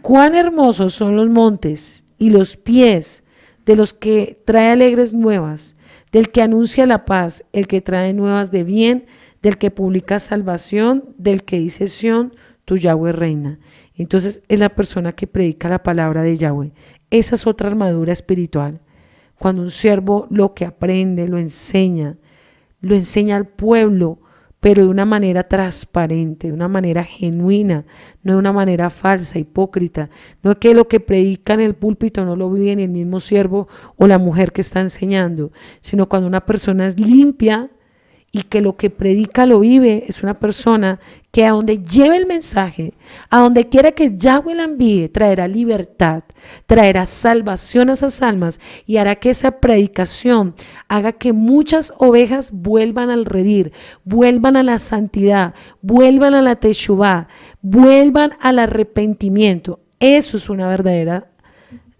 cuán hermosos son los montes y los pies de los que trae alegres nuevas, del que anuncia la paz, el que trae nuevas de bien, del que publica salvación, del que dice Sión, tu Yahweh reina. Entonces es la persona que predica la palabra de Yahweh. Esa es otra armadura espiritual. Cuando un siervo lo que aprende, lo enseña al pueblo, pero de una manera transparente, de una manera genuina, no de una manera falsa, hipócrita. No es que lo que predica en el púlpito no lo vive ni el mismo siervo o la mujer que está enseñando, sino cuando una persona es limpia y que lo que predica lo vive, es una persona que a donde lleve el mensaje, a donde quiera que Yahweh la envíe, traerá libertad, traerá salvación a esas almas y hará que esa predicación haga que muchas ovejas vuelvan al redil, vuelvan a la santidad, vuelvan a la teshuvá, vuelvan al arrepentimiento. Eso es una verdadera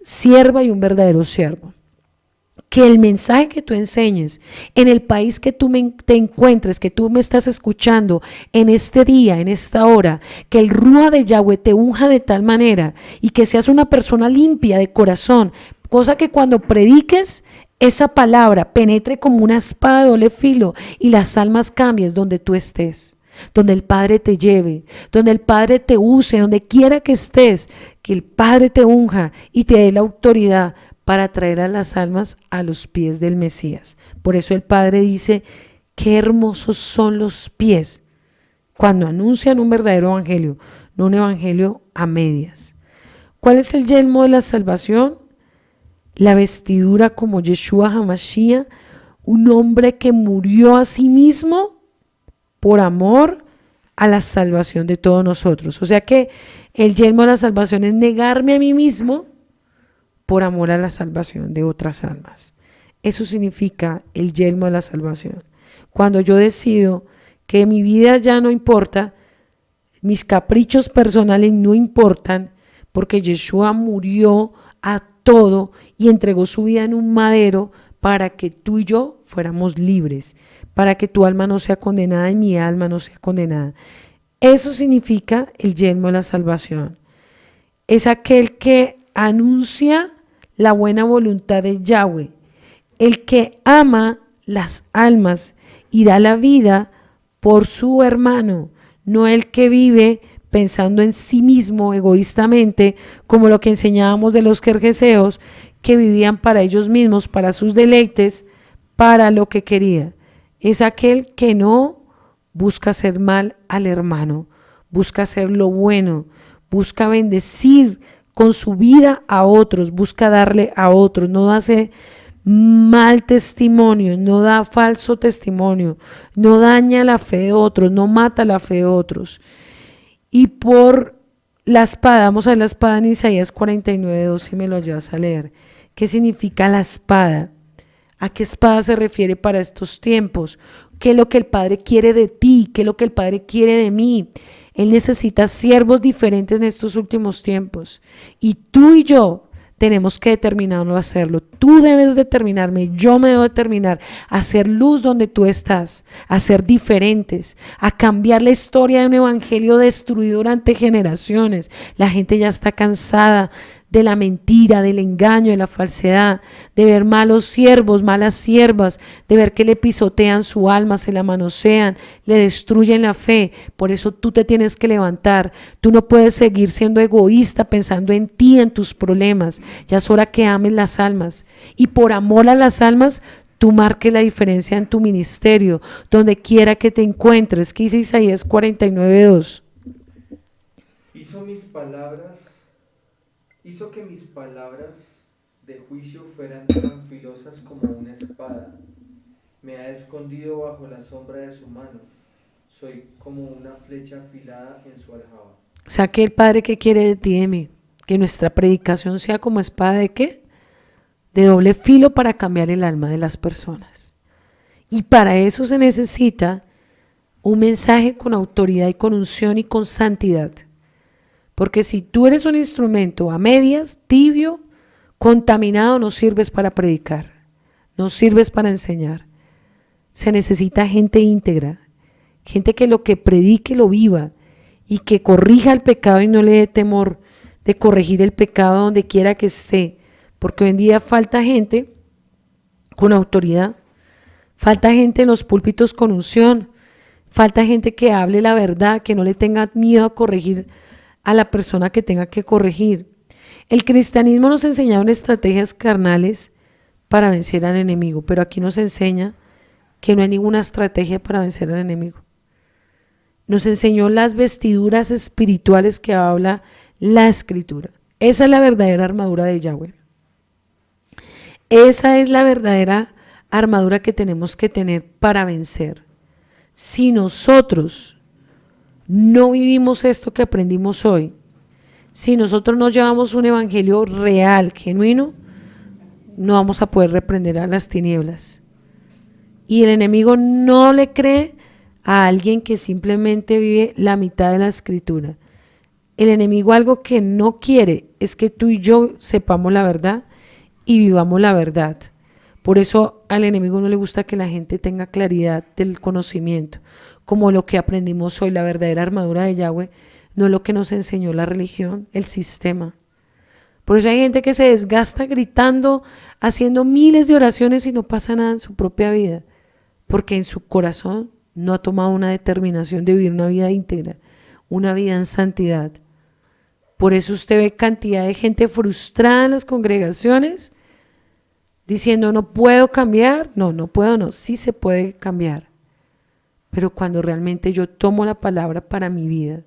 sierva y un verdadero siervo. Que el mensaje que tú enseñes en el país que tú te encuentres, que tú me estás escuchando en este día, en esta hora, que el Ruach de Yahweh te unja de tal manera y que seas una persona limpia de corazón, cosa que cuando prediques esa palabra penetre como una espada de doble filo y las almas cambies donde tú estés, donde el Padre te lleve, donde el Padre te use, donde quiera que estés, que el Padre te unja y te dé la autoridad para traer a las almas a los pies del Mesías. Por eso el Padre dice Qué hermosos son los pies cuando anuncian un verdadero evangelio, no un evangelio a medias. ¿Cuál es el yelmo de la salvación? La vestidura como Yeshua HaMashiach, un hombre que murió a sí mismo por amor a la salvación de todos nosotros. O sea que el yelmo de la salvación es negarme a mí mismo por amor a la salvación de otras almas. Eso significa el yelmo de la salvación. Cuando yo decido que mi vida ya no importa, mis caprichos personales no importan, porque Yeshua murió a todo y entregó su vida en un madero para que tú y yo fuéramos libres, para que tu alma no sea condenada y mi alma no sea condenada. Eso significa el yelmo de la salvación. Es aquel que anuncia la buena voluntad de Yahweh, el que ama las almas y da la vida por su hermano, no el que vive pensando en sí mismo egoístamente, como lo que enseñábamos de los gergeseos, que vivían para ellos mismos, para sus deleites, para lo que quería. Es aquel que no busca hacer mal al hermano, busca hacer lo bueno, busca bendecir con su vida a otros, busca darle a otros, no hace mal testimonio, no da falso testimonio, no daña la fe de otros, no mata la fe de otros. Y por la espada, vamos a ver la espada en Isaías 49:2, si me lo ayudas a leer. ¿Qué significa la espada? ¿A qué espada se refiere para estos tiempos? ¿Qué es lo que el Padre quiere de ti? ¿Qué es lo que el Padre quiere de mí? Él necesita siervos diferentes en estos últimos tiempos. Y tú y yo tenemos que determinarlo a hacerlo. Tú debes determinarme, yo me debo determinar a hacer luz donde tú estás, a ser diferentes, a cambiar la historia de un evangelio destruido durante generaciones. La gente ya está cansada de la mentira, del engaño, de la falsedad, de ver malos siervos, malas siervas, de ver que le pisotean su alma, se la manosean, le destruyen la fe. Por eso tú te tienes que levantar. Tú no puedes seguir siendo egoísta pensando en ti, en tus problemas. Ya es hora que ames las almas. Y por amor a las almas, tú marques la diferencia en tu ministerio, donde quiera que te encuentres. ¿Qué dice Isaías 49:2? Hizo que mis palabras de juicio fueran tan filosas como una espada. Me ha escondido bajo la sombra de su mano. Soy como una flecha afilada en su aljaba. O sea, que el Padre que quiere de ti y de mí, que nuestra predicación sea como espada de ¿qué? De doble filo para cambiar el alma de las personas. Y para eso se necesita un mensaje con autoridad y con unción y con santidad. Porque si tú eres un instrumento a medias, tibio, contaminado, no sirves para predicar, no sirves para enseñar. Se necesita gente íntegra, gente que lo que predique lo viva y que corrija el pecado y no le dé temor de corregir el pecado donde quiera que esté. Porque hoy en día falta gente con autoridad, falta gente en los púlpitos con unción, falta gente que hable la verdad, que no le tenga miedo a corregir a la persona que tenga que corregir. El cristianismo nos enseñaron estrategias carnales para vencer al enemigo, pero aquí nos enseña que no hay ninguna estrategia para vencer al enemigo. Nos enseñó las vestiduras espirituales que habla la Escritura. Esa es la verdadera armadura de Yahweh. Esa es la verdadera armadura que tenemos que tener para vencer. Si nosotros no vivimos esto que aprendimos hoy, si nosotros no llevamos un evangelio real, genuino, no vamos a poder reprender a las tinieblas. Y el enemigo no le cree a alguien que simplemente vive la mitad de la Escritura. El enemigo algo que no quiere es que tú y yo sepamos la verdad y vivamos la verdad. Por eso al enemigo no le gusta que la gente tenga claridad del conocimiento, como lo que aprendimos hoy. La verdadera armadura de Yahweh no es lo que nos enseñó la religión, el sistema. Por eso hay gente que se desgasta gritando, haciendo miles de oraciones y no pasa nada en su propia vida, porque en su corazón no ha tomado una determinación de vivir una vida íntegra, una vida en santidad. Por eso usted ve cantidad de gente frustrada en las congregaciones, diciendo no puedo cambiar. No puedo, no, sí se puede cambiar. pero cuando realmente yo tomo la palabra para mi vida,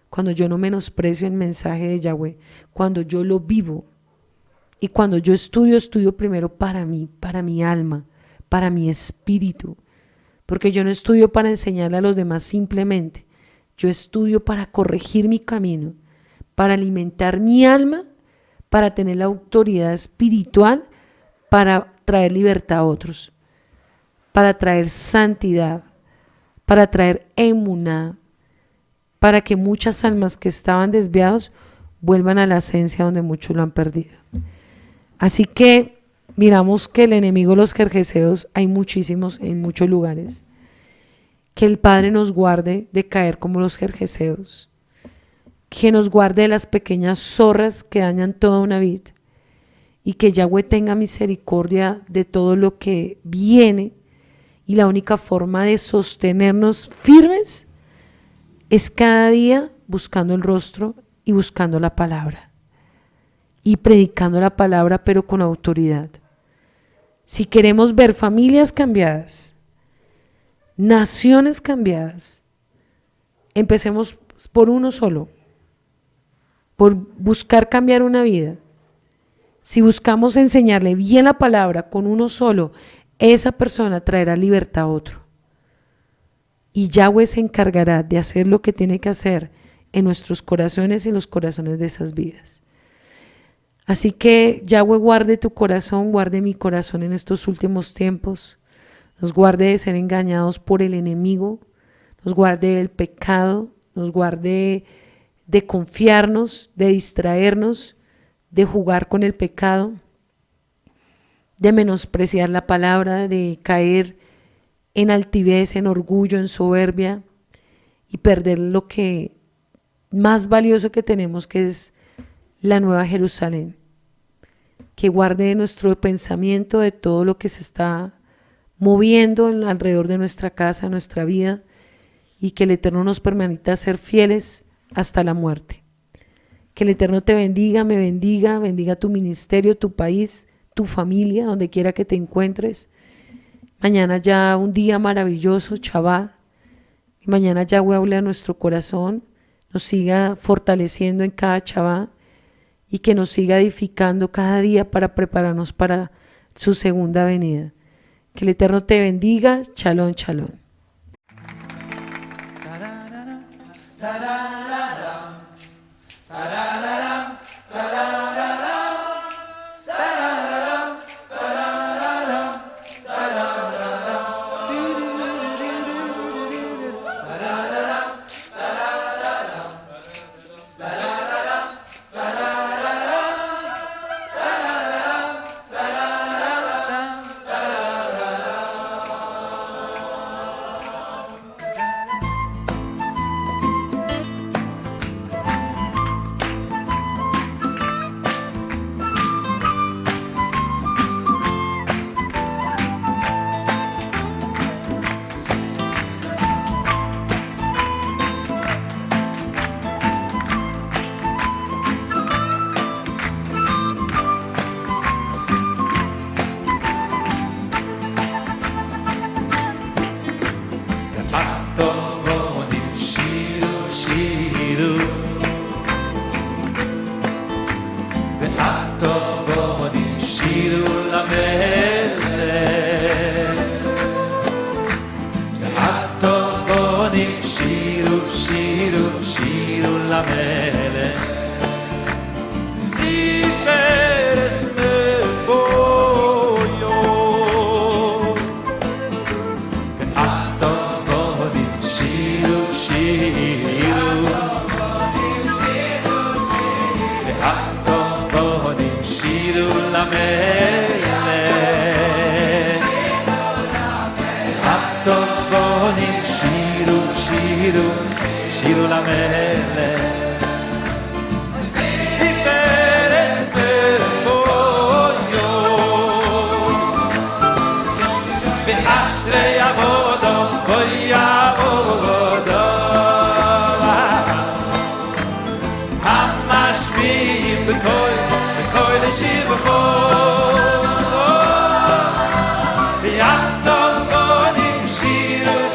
cuando yo no menosprecio el mensaje de Yahweh, cuando yo lo vivo y cuando yo estudio primero para mí, para mi alma, para mi espíritu, porque yo no estudio para enseñarle a los demás simplemente, yo estudio para corregir mi camino, para alimentar mi alma, para tener la autoridad espiritual, para traer libertad a otros, para traer santidad, para traer emuná, para que muchas almas que estaban desviados vuelvan a la esencia donde muchos lo han perdido. Así que miramos que el enemigo de los jerjeseos hay muchísimos en muchos lugares. Que el Padre nos guarde de caer como los jerjeseos, que nos guarde de las pequeñas zorras que dañan toda una vid, y que Yahweh tenga misericordia de todo lo que viene, y la única forma de sostenernos firmes es cada día buscando el rostro y buscando la palabra y predicando la palabra, pero con autoridad. Si queremos ver familias cambiadas, naciones cambiadas, empecemos por uno solo, por buscar cambiar una vida. Si buscamos enseñarle bien la palabra con uno solo, esa persona traerá libertad a otro. Y Yahweh se encargará de hacer lo que tiene que hacer en nuestros corazones y en los corazones de esas vidas. Así que Yahweh guarde tu corazón, guarde mi corazón en estos últimos tiempos, nos guarde de ser engañados por el enemigo, nos guarde del pecado, nos guarde de confiarnos, de distraernos, de jugar con el pecado, de menospreciar la palabra, de caer en altivez, en orgullo, en soberbia y perder lo que más valioso que tenemos, que es la Nueva Jerusalén. Que guarde nuestro pensamiento de todo lo que se está moviendo alrededor de nuestra casa, nuestra vida, y que el Eterno nos permita ser fieles hasta la muerte. Que el Eterno te bendiga, me bendiga, bendiga tu ministerio, tu país, tu familia, donde quiera que te encuentres. Mañana ya un día maravilloso, Shabbat. Y mañana Yahweh hable a nuestro corazón, nos siga fortaleciendo en cada Shabbat y que nos siga edificando cada día para prepararnos para su segunda venida. Que el Eterno te bendiga. Shalom, shalom.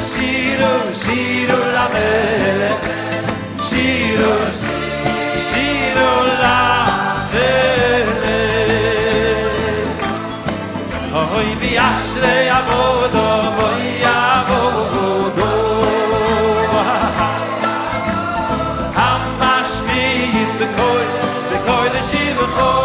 Shiru, שירו למלך, שירו, שירו למלך. אוי וישרי עבודו, אוי עבודו. המשמיעים בקול, בקול לשבחו.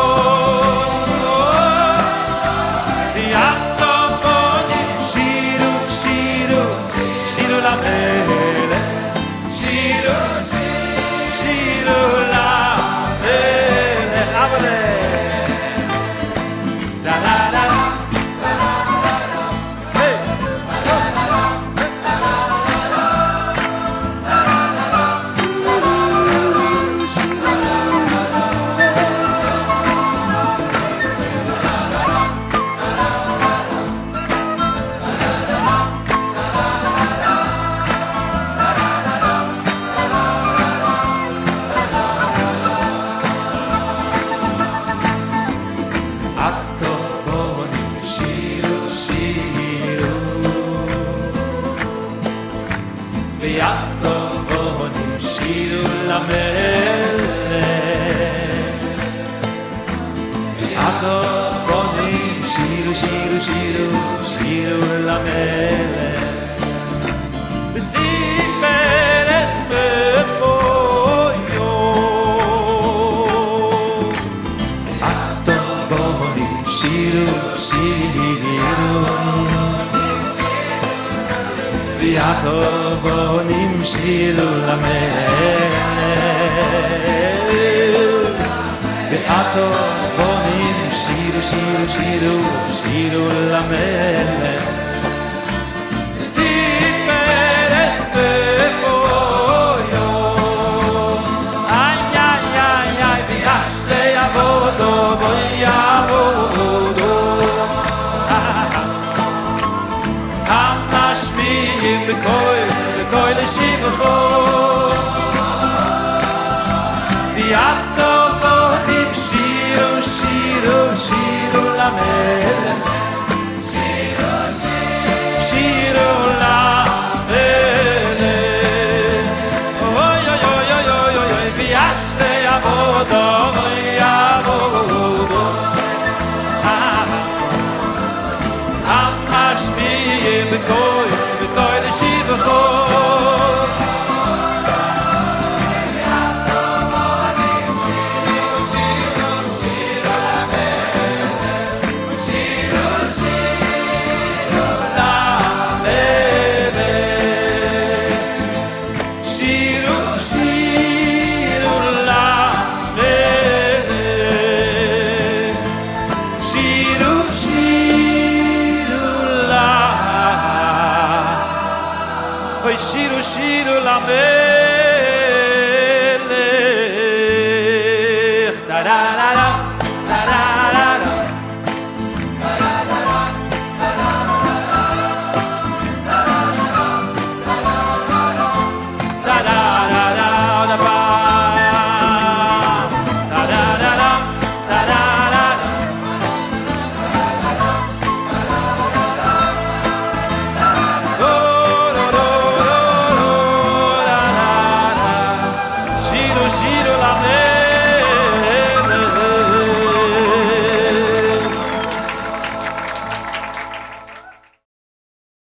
Shiru, shiru, lamed.